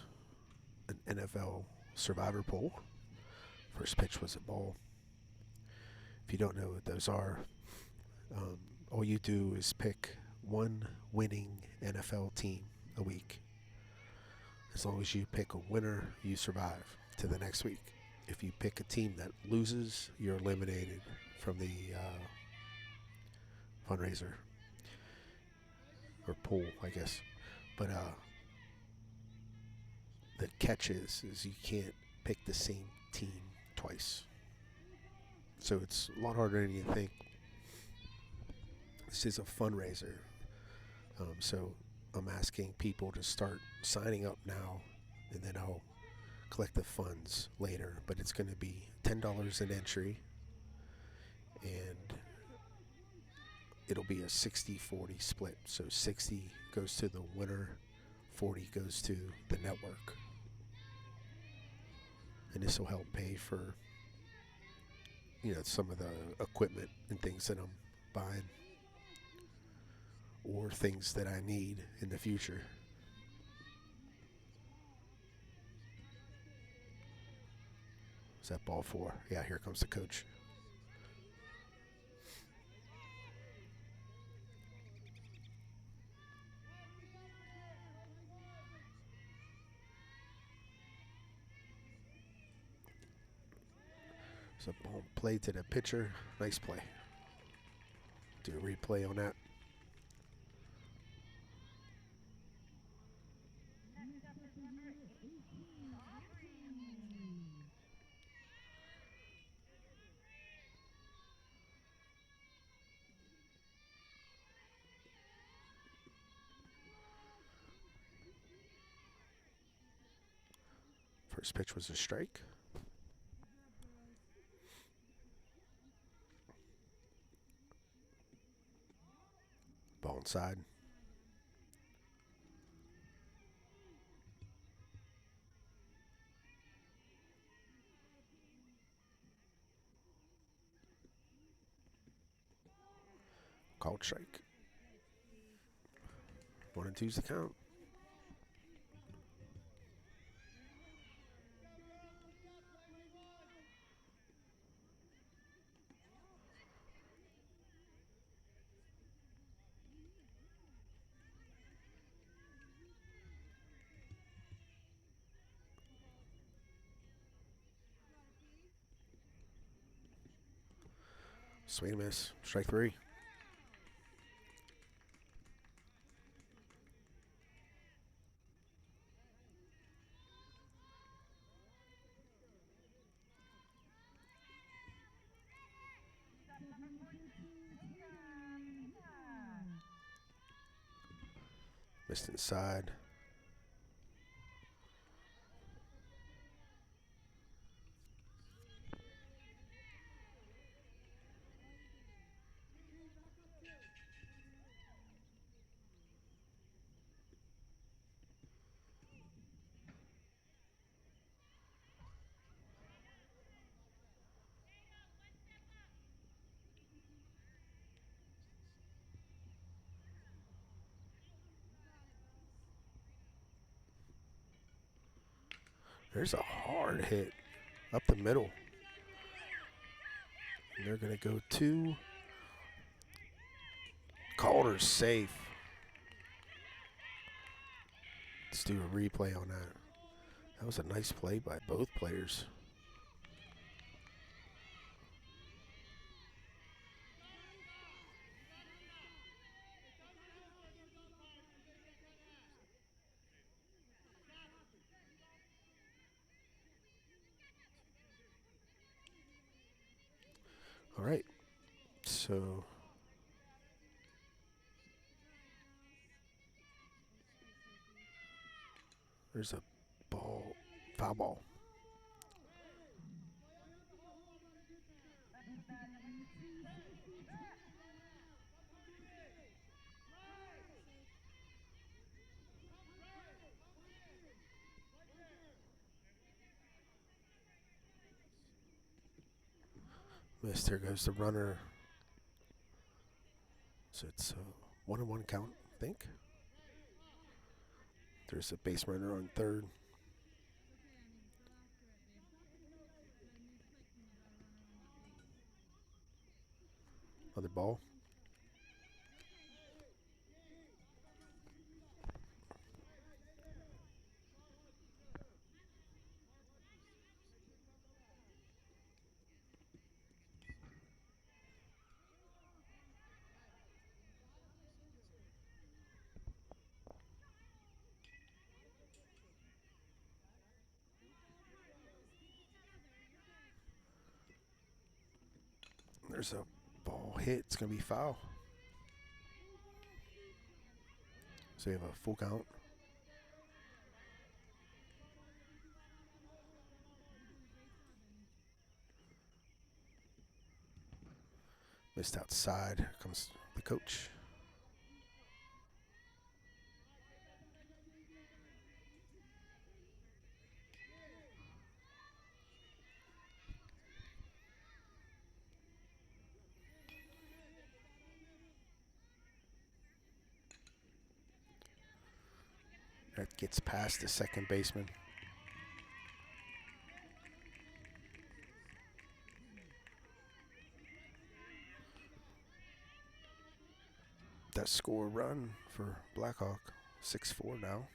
an NFL survivor pool. First pitch was a ball. If you don't know what those are, all you do is pick one winning NFL team a week. As long as you pick a winner, you survive to the next week. If you pick a team that loses, you're eliminated from the fundraiser or pool, I guess. But the catch is you can't pick the same team twice. So it's a lot harder than you think. This is a fundraiser. So I'm asking people to start signing up now, and then I'll collect the funds later. But it's going to be $10 an entry, and it'll be a 60-40 split. So 60 goes to the winner, 40 goes to the network. And this will help pay for, some of the equipment and things that I'm buying, or things that I need in the future. Is that ball four? Yeah, here comes the coach. So ball play to the pitcher. Nice play. Do a replay on that. First pitch was a strike. Ball inside. Called strike. 1-2's the count. Swing and miss. Strike three. Missed inside. There's a hard hit up the middle. And they're going to go to Calder's safe. Let's do a replay on that. That was a nice play by both players. All right, so there's a ball, foul ball. Missed. Here goes the runner. So it's a 1-1 count, I think. There's a base runner on third. Other ball. There's a ball hit. It's going to be foul. So we have a full count. Missed outside. Here comes the coach. That gets past the second baseman. That score run for Blackhawk. 6-4 now.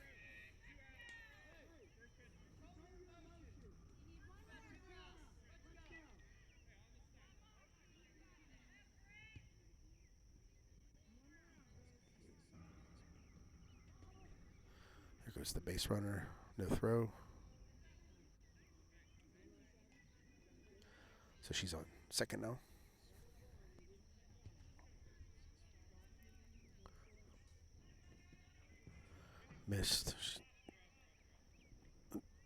There goes the base runner. No throw. So she's on second now. Missed.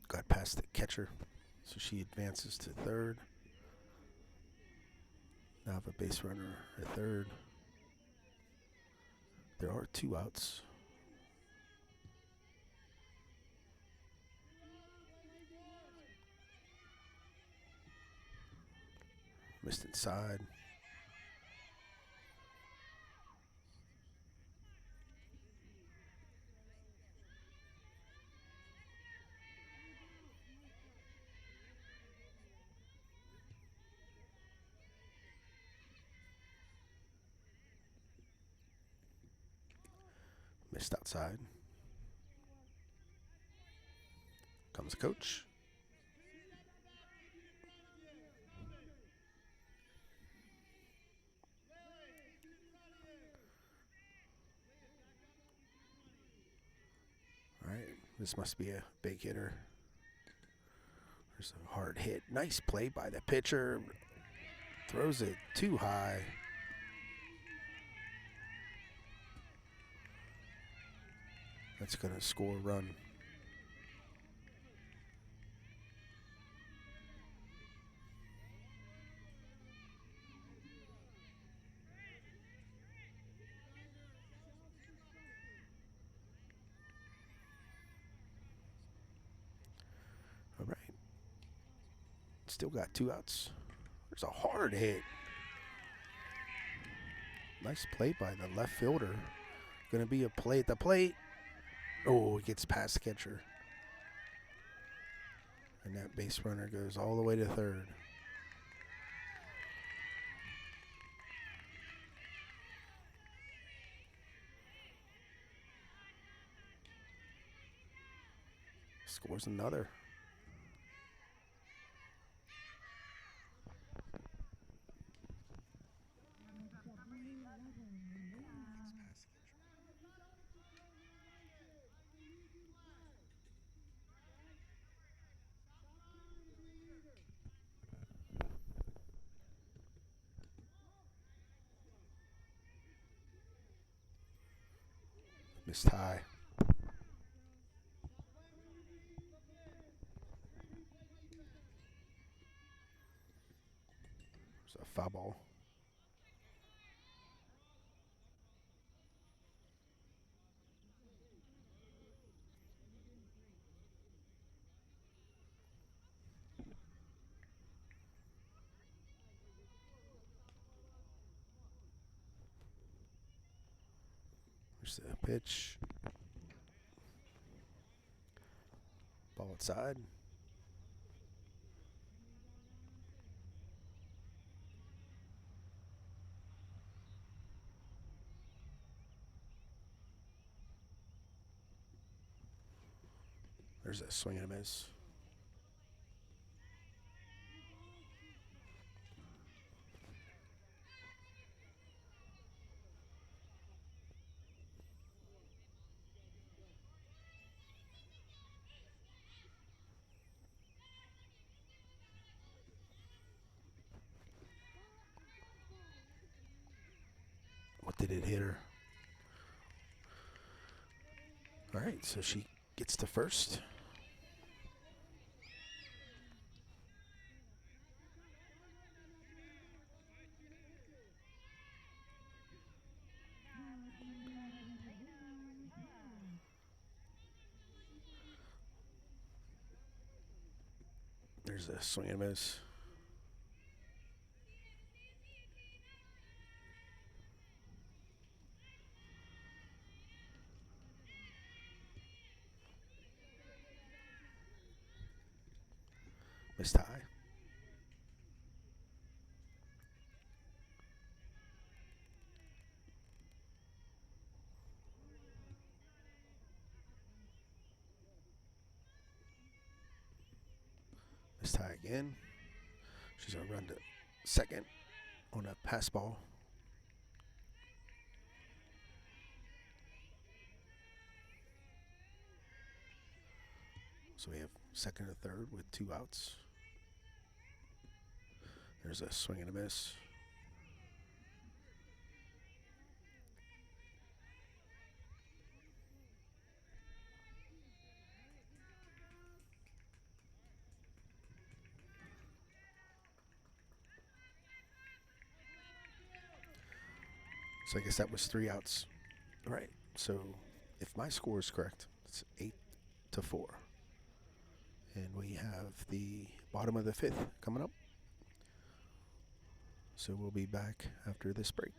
Got past the catcher. So she advances to third. Now have a base runner at third. There are 2 outs. Missed inside. Missed outside. Comes the coach. All right, this must be a big hitter. There's a hard hit. Nice play by the pitcher. Throws it too high. That's going to score a run. All right. Still got 2 outs. There's a hard hit. Nice play by the left fielder. Going to be a play at the plate. Oh, it gets past the catcher. And that base runner goes all the way to third. Scores another. Missed high. It's a foul ball. Here's the pitch. Ball outside. There's a swing and a miss. What did it hit her? All right, so she gets to first. There's a swing and a miss. Missed high. Missed high again. She's going to run to second on a pass ball. So we have second and third with 2 outs. There's a swing and a miss. So I guess that was 3 outs. All right. So if my score is correct, it's 8-4. And we have the bottom of the 5th coming up. So we'll be back after this break.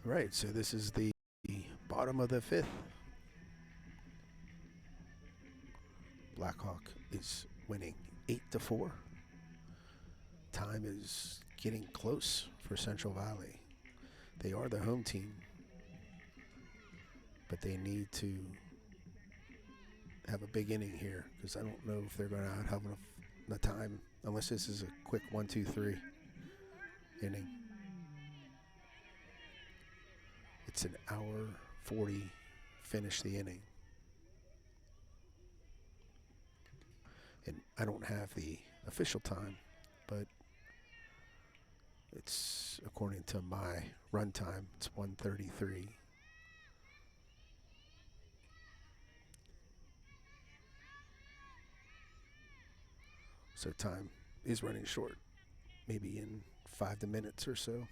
Right, so this is the bottom of the 5th. Blackhawk is winning 8-4. Time is getting close for Central Valley. They are the home team, but they need to have a big inning here because I don't know if they're going to have enough time unless this is a quick 1-2-3 inning. It's an hour 40 finish the inning. And I don't have the official time, but it's according to my run time, it's 1:33. So time is running short, maybe in 5 minutes or so.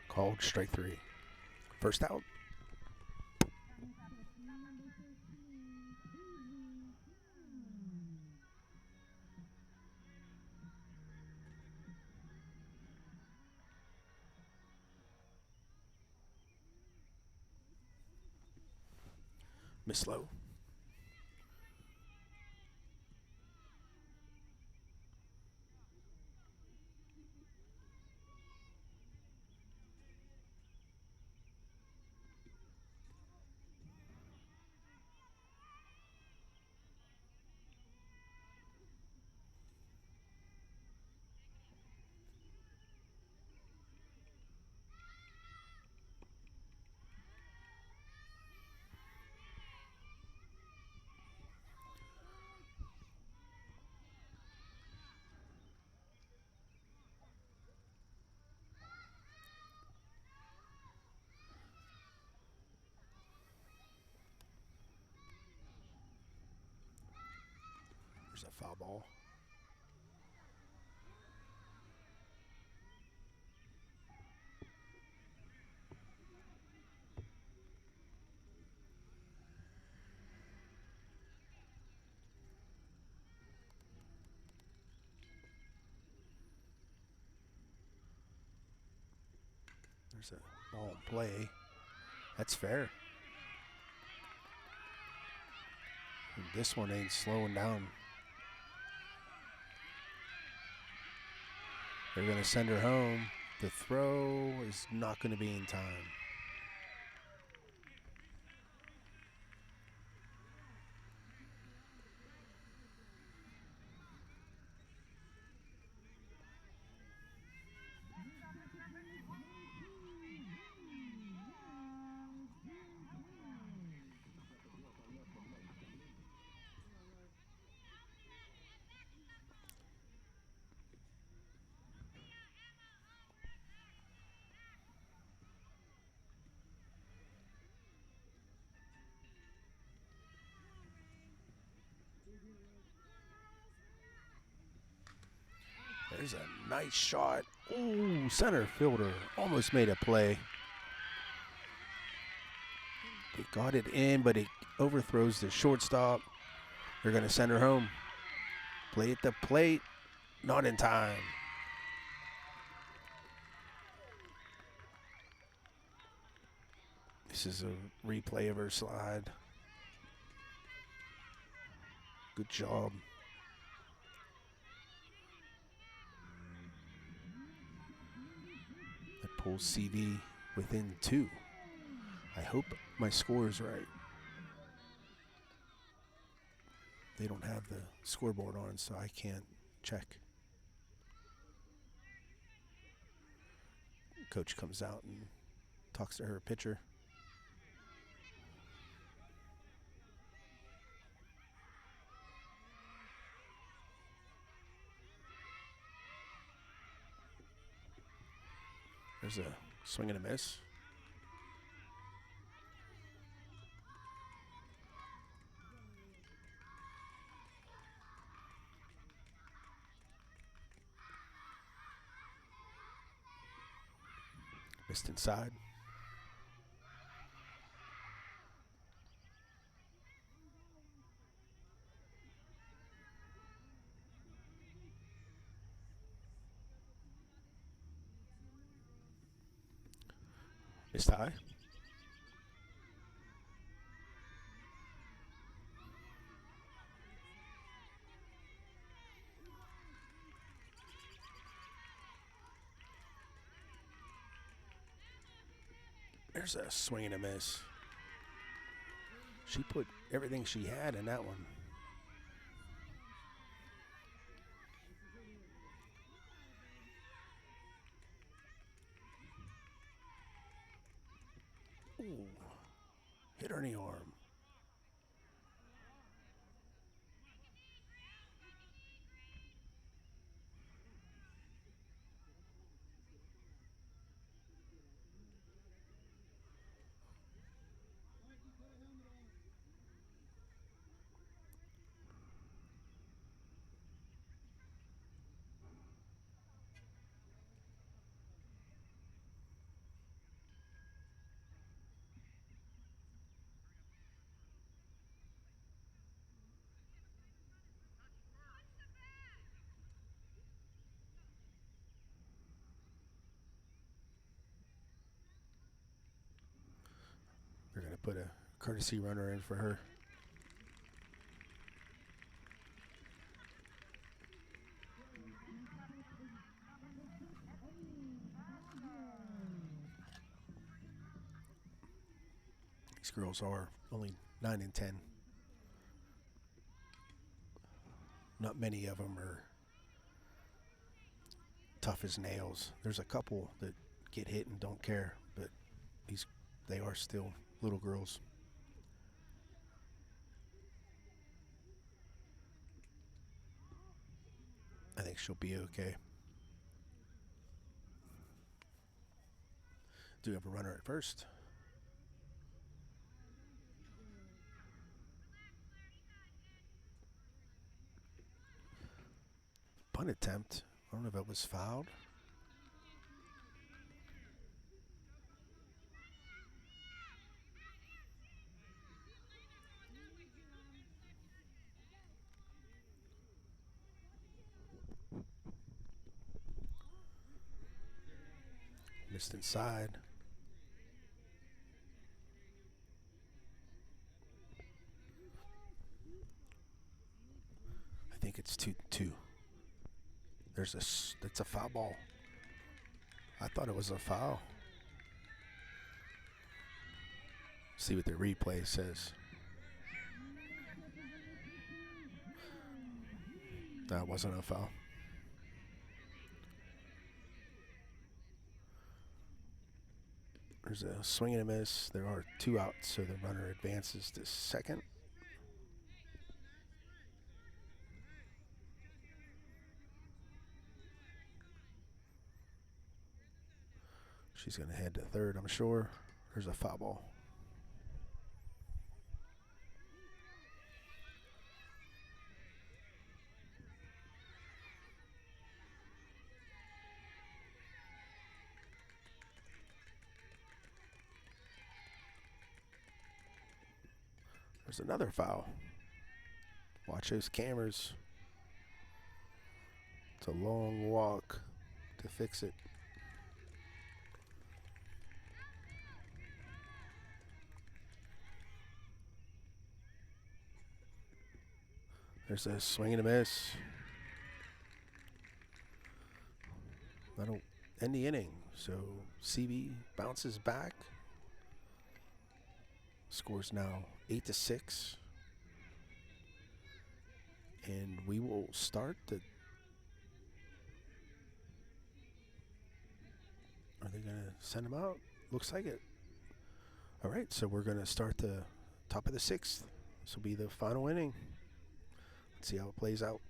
Called strike 3. First out. Miss low. There's a foul ball. There's a ball in play. That's fair. And this one ain't slowing down. They're going to send her home. The throw is not going to be in time. There's a nice shot. Ooh, center fielder almost made a play. They got it in, but it overthrows the shortstop. They're going to send her home. Play at the plate, not in time. This is a replay of her slide. Good job. That pulls CV within 2. I hope my score is right. They don't have the scoreboard on, so I can't check. Coach comes out and talks to her pitcher. There's a swing and a miss. Missed inside. Missed high. There's a swing and a miss. She put everything she had in that one. Hit her in the arm. They're going to put a courtesy runner in for her. These girls are only 9 and 10. Not many of them are tough as nails. There's a couple that get hit and don't care, but they are still little girls. I think she'll be okay. Do have a runner at first. Punt attempt. I don't know if it was fouled. Missed inside. I think it's 2-2. That's a foul ball. I thought it was a foul. See what the replay says. That wasn't a foul. There's a swing and a miss. There are 2 outs, so the runner advances to second. She's going to head to third, I'm sure. There's a foul ball. There's another foul. Watch those cameras. It's a long walk to fix it. There's a swing and a miss. That'll end the inning. So CB bounces back. Scores now 8-6. And we will start the... Are they going to send him out? Looks like it. All right, so we're going to start the top of the 6th. This will be the final inning. Let's see how it plays out.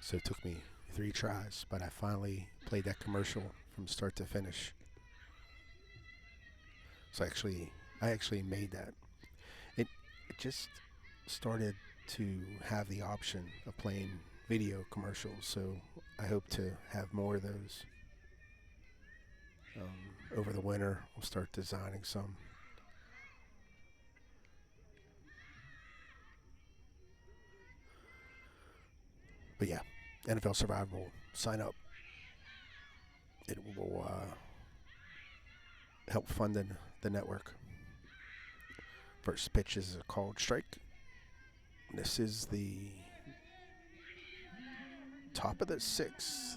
So it took me 3 tries, but I finally played that commercial from start to finish. So I actually made that. It just started to have the option of playing video commercials, so I hope to have more of those. Over the winter, we'll start designing some. But yeah, NFL Survival, sign up. It will help fund the network. First pitch is a called strike. This is the top of the 6th.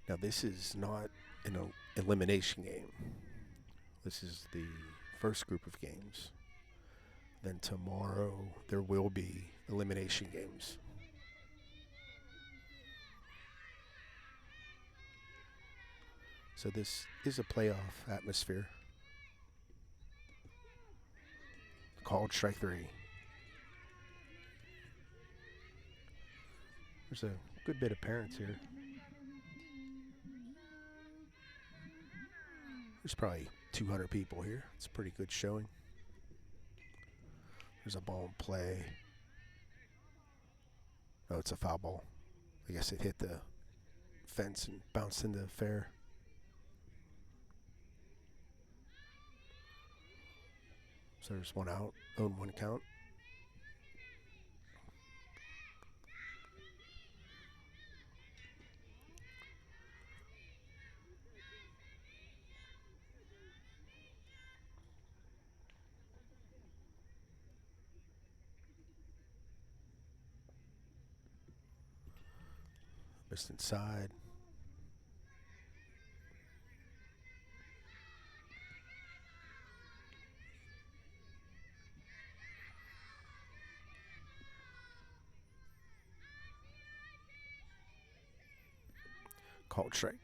Now this is not an elimination game. This is the first group of games. Then tomorrow there will be elimination games. So this is a playoff atmosphere. Called strike 3. There's a good bit of parents here. There's probably 200 people here. It's a pretty good showing. There's a ball in play. Oh, it's a foul ball. I guess it hit the fence and bounced into fair. So there's 1 out, 0-1 count. Missed inside. Called strike.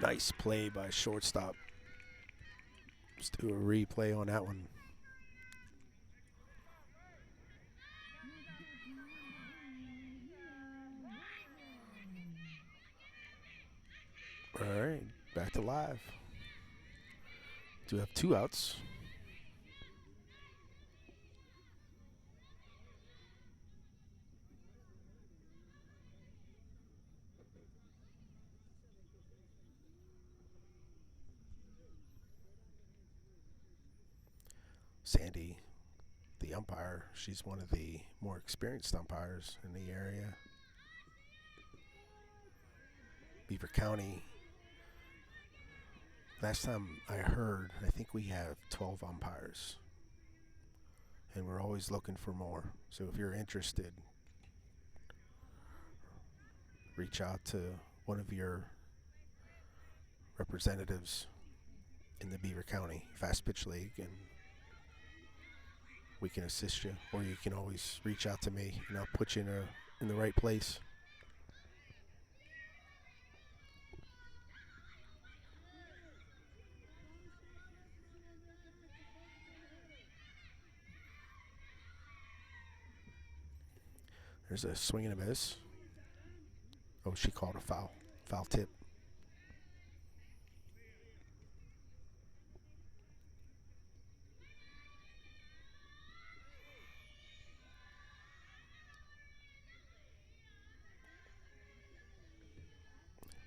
Nice play by shortstop. Let's do a replay on that one. All right, back to live. Do have 2 outs. Sandy, the umpire, she's one of the more experienced umpires in the area. Beaver County, last time I heard, I think we have 12 umpires. And we're always looking for more. So if you're interested, reach out to one of your representatives in the Beaver County Fast Pitch League, and we can assist you. Or you can always reach out to me, and I'll put you in the right place. There's a swing and a miss. Oh, she called a foul. Foul tip.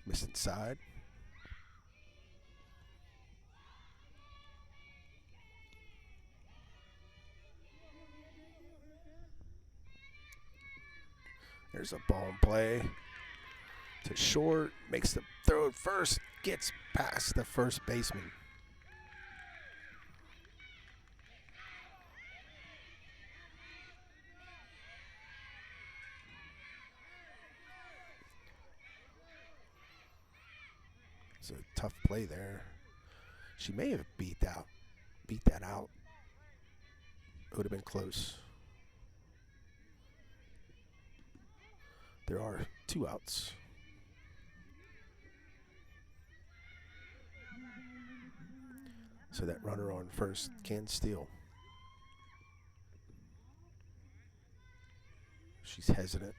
Miss inside. There's a ball in play to short. Makes the throw at first. Gets past the first baseman. It's a tough play there. She may have beat that out. It would have been close. There are 2 outs. So that runner on first can steal. She's hesitant.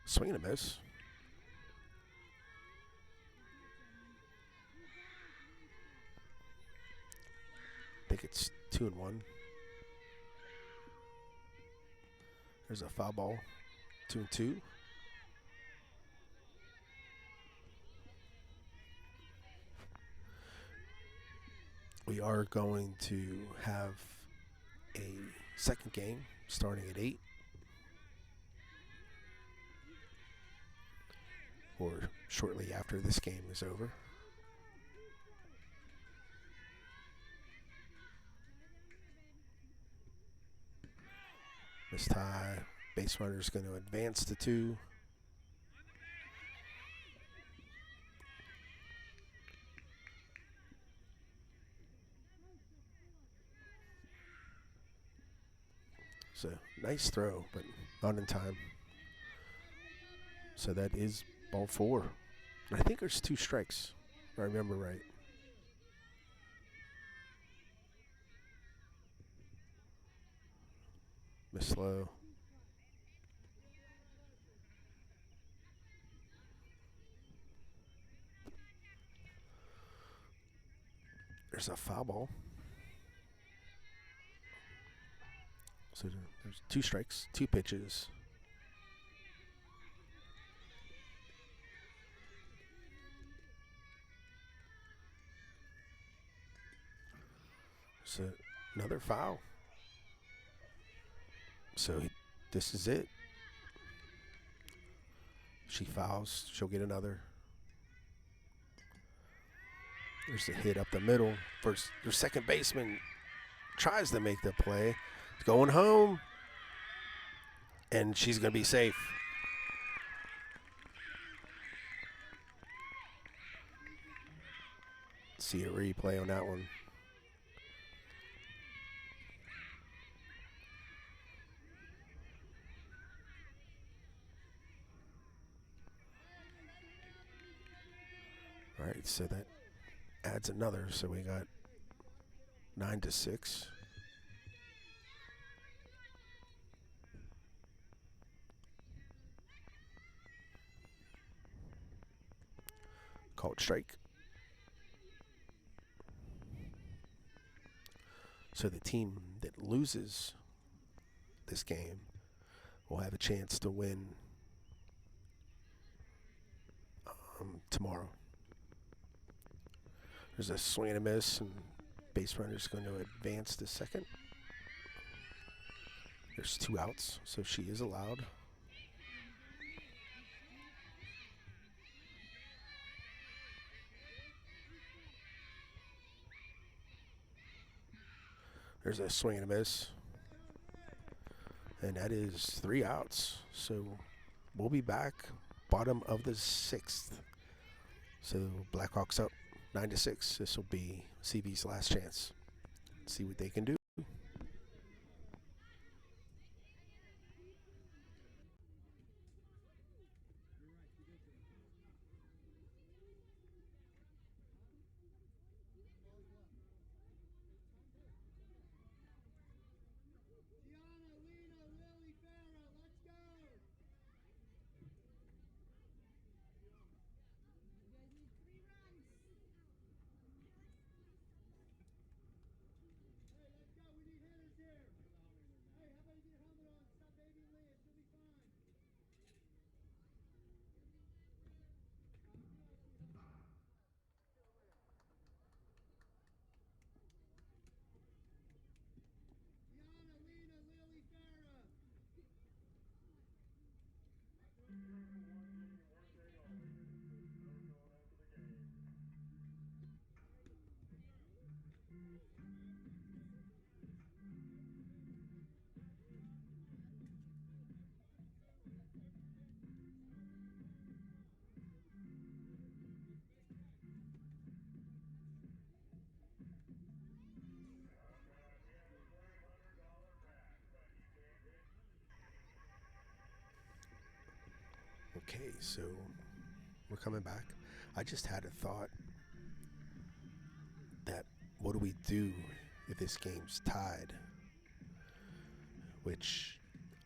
Swing and a miss. I think it's 2-1. There's a foul ball. 2-2. We are going to have a second game starting at 8. Or shortly after this game is over. This tie, base runner is going to advance to 2. So nice throw, but not in time. So that is ball 4. And I think there's 2 strikes, if I remember right. Miss slow. There's a foul ball. So there's 2 strikes, 2 pitches. So another foul. So this is it. She fouls, she'll get another. There's a hit up the middle. First, your second baseman tries to make the play. It's going home. And she's going to be safe. See a replay on that one. All right, so that adds another. So we got 9-6. Called strike. So the team that loses this game will have a chance to win tomorrow. There's a swing and a miss, and base runner's going to advance to second. There's 2 outs, so she is allowed. There's a swing and a miss. And that is 3 outs. So we'll be back bottom of the 6th. So Blackhawks up 9-6. This will be CB's last chance. See what they can do. Okay, so we're coming back. I just had a thought that what do we do if this game's tied? Which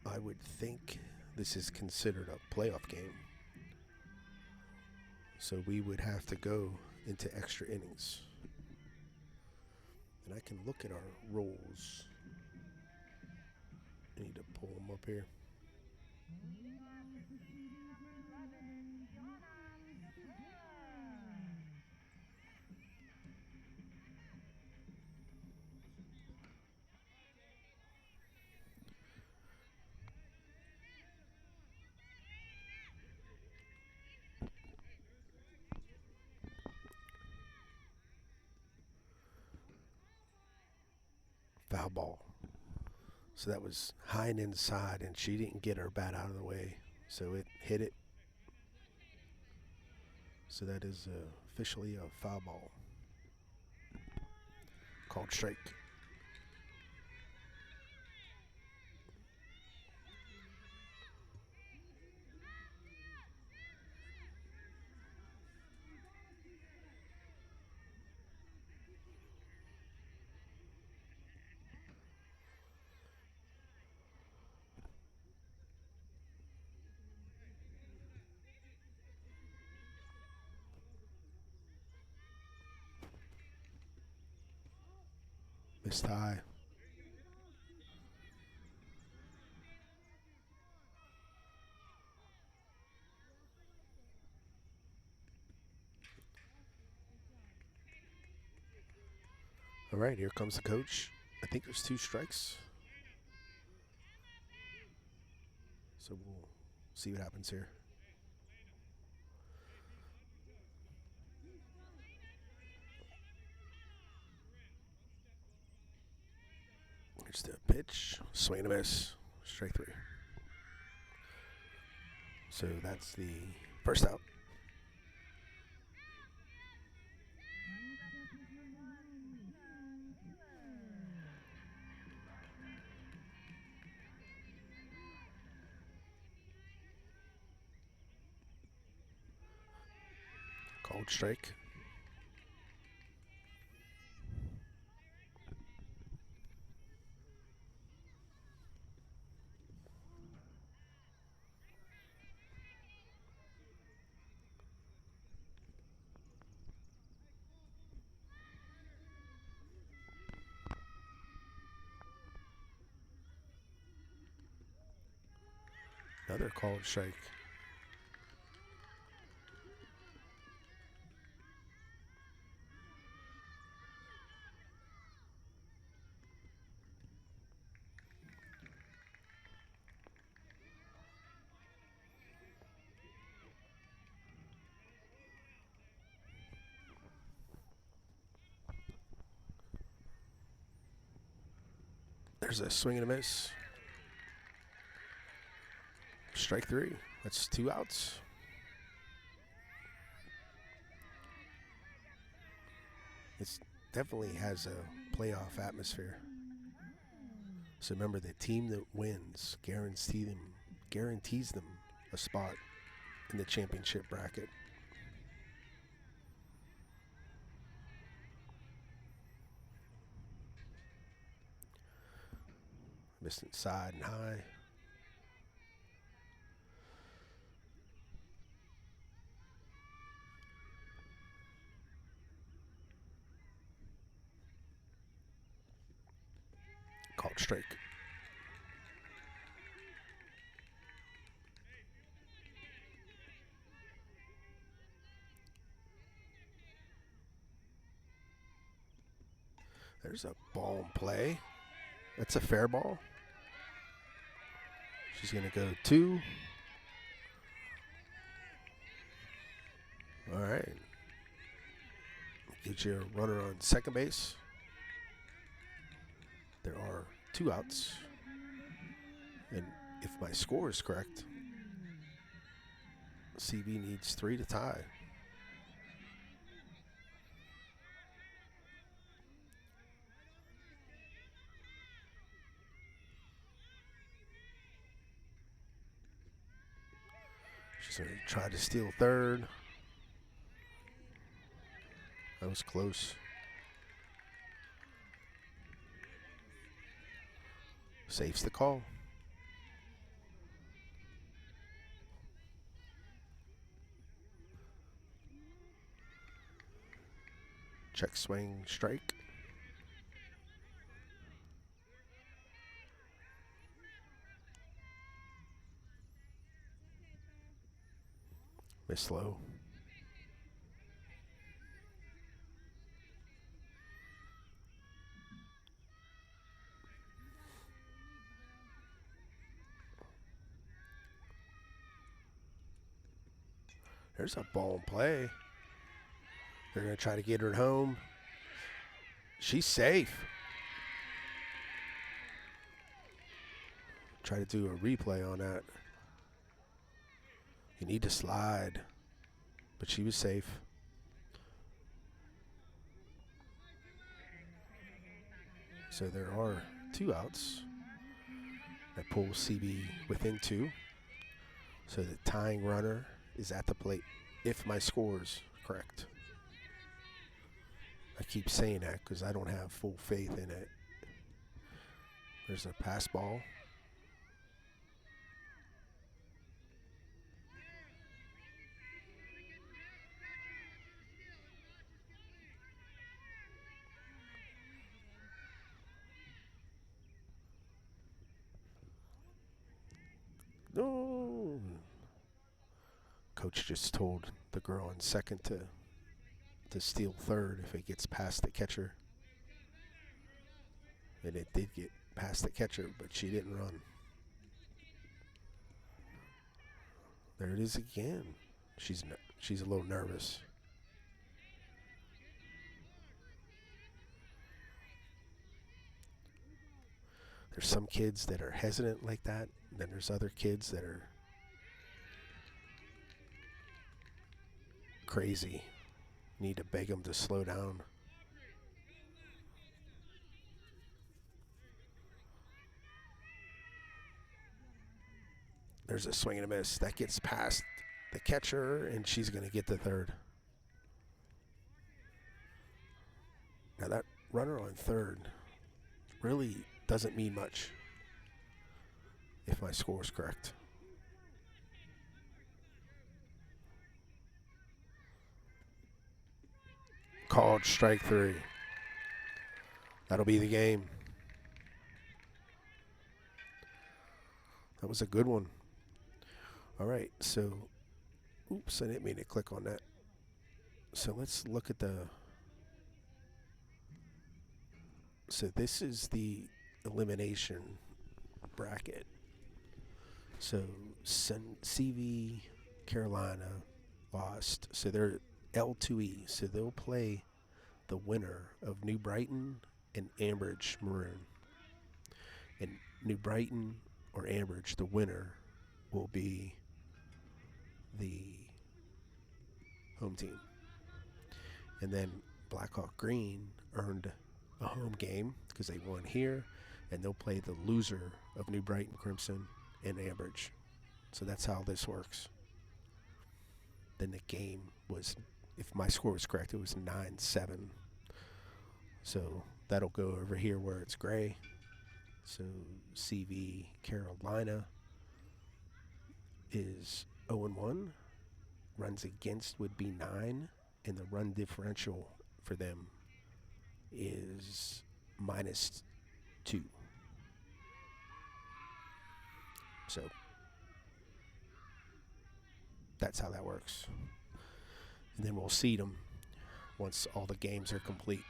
I would think this is considered a playoff game. So we would have to go into extra innings. And I can look at our rolls. I need to pull them up here. Foul ball. So that was high and inside, and she didn't get her bat out of the way. So it hit it. So that is officially a foul ball. Called strike. Missed high. All right, here comes the coach. I think there's 2 strikes. So we'll see what happens here. Here's the pitch. Swing and a miss. Strike 3. So that's the first out. Called strike. Another called strike. There's a swing and a miss. Strike 3. That's 2 outs. It definitely has a playoff atmosphere. So remember, the team that wins guarantees them a spot in the championship bracket. Missed inside and high. Called strike. There's a ball in play. That's a fair ball. She's going to go 2. All right. Get your runner on second base. There are 2 outs. And if my score is correct, CB needs 3 to tie. She's So try to steal third. That was close. Safe's the call. Check, swing, strike. Miss low. There's a ball in play. They're going to try to get her home. She's safe. Try to do a replay on that. You need to slide. But she was safe. So there are 2 outs. That pulls CB within 2. So the tying runner is at the plate if my score's correct. I keep saying that because I don't have full faith in it. There's a pass ball. No. Coach just told the girl in second to steal third if it gets past the catcher. And it did get past the catcher, but she didn't run. There it is again. She's a little nervous. There's some kids that are hesitant like that. Then there's other kids that are crazy. Need to beg them to slow down. There's a swing and a miss. That gets past the catcher, and she's going to get the third. Now that runner on third really doesn't mean much if my score is correct. Called strike 3. That'll be the game. That was a good one. All right, so, oops, I didn't mean to click on that. So let's look at so this is the elimination bracket. So CV, Carolina lost. So they're L2E. So they'll play the winner of New Brighton and Ambridge Maroon. And New Brighton or Ambridge, the winner, will be the home team. And then Blackhawk Green earned a home game because they won here, and they'll play the loser of New Brighton Crimson and Ambridge. So that's how this works. Then the game was, if my score was correct, it was 9-7. So that'll go over here where it's gray. So CV Carolina is 0-1. Runs against would be 9, and the run differential for them is -2. So that's how that works. And then we'll seed them once all the games are complete.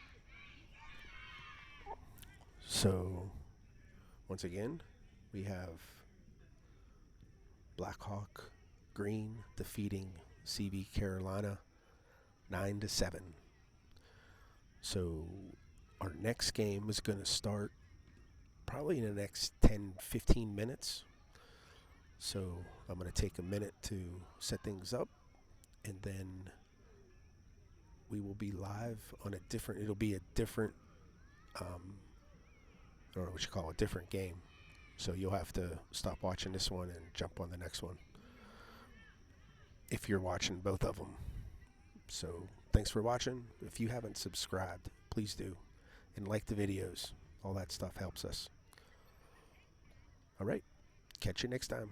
So once again, we have Blackhawk Green defeating CV Carolina 9-7. So our next game is going to start probably in the next 10-15 minutes. So I'm going to take a minute to set things up, and then we will be live on a different, it'll be a different, I don't know what you call it, a different game. So you'll have to stop watching this one and jump on the next one. if you're watching both of them. So thanks for watching. If you haven't subscribed, please do. And like the videos. All that stuff helps us. All right. Catch you next time.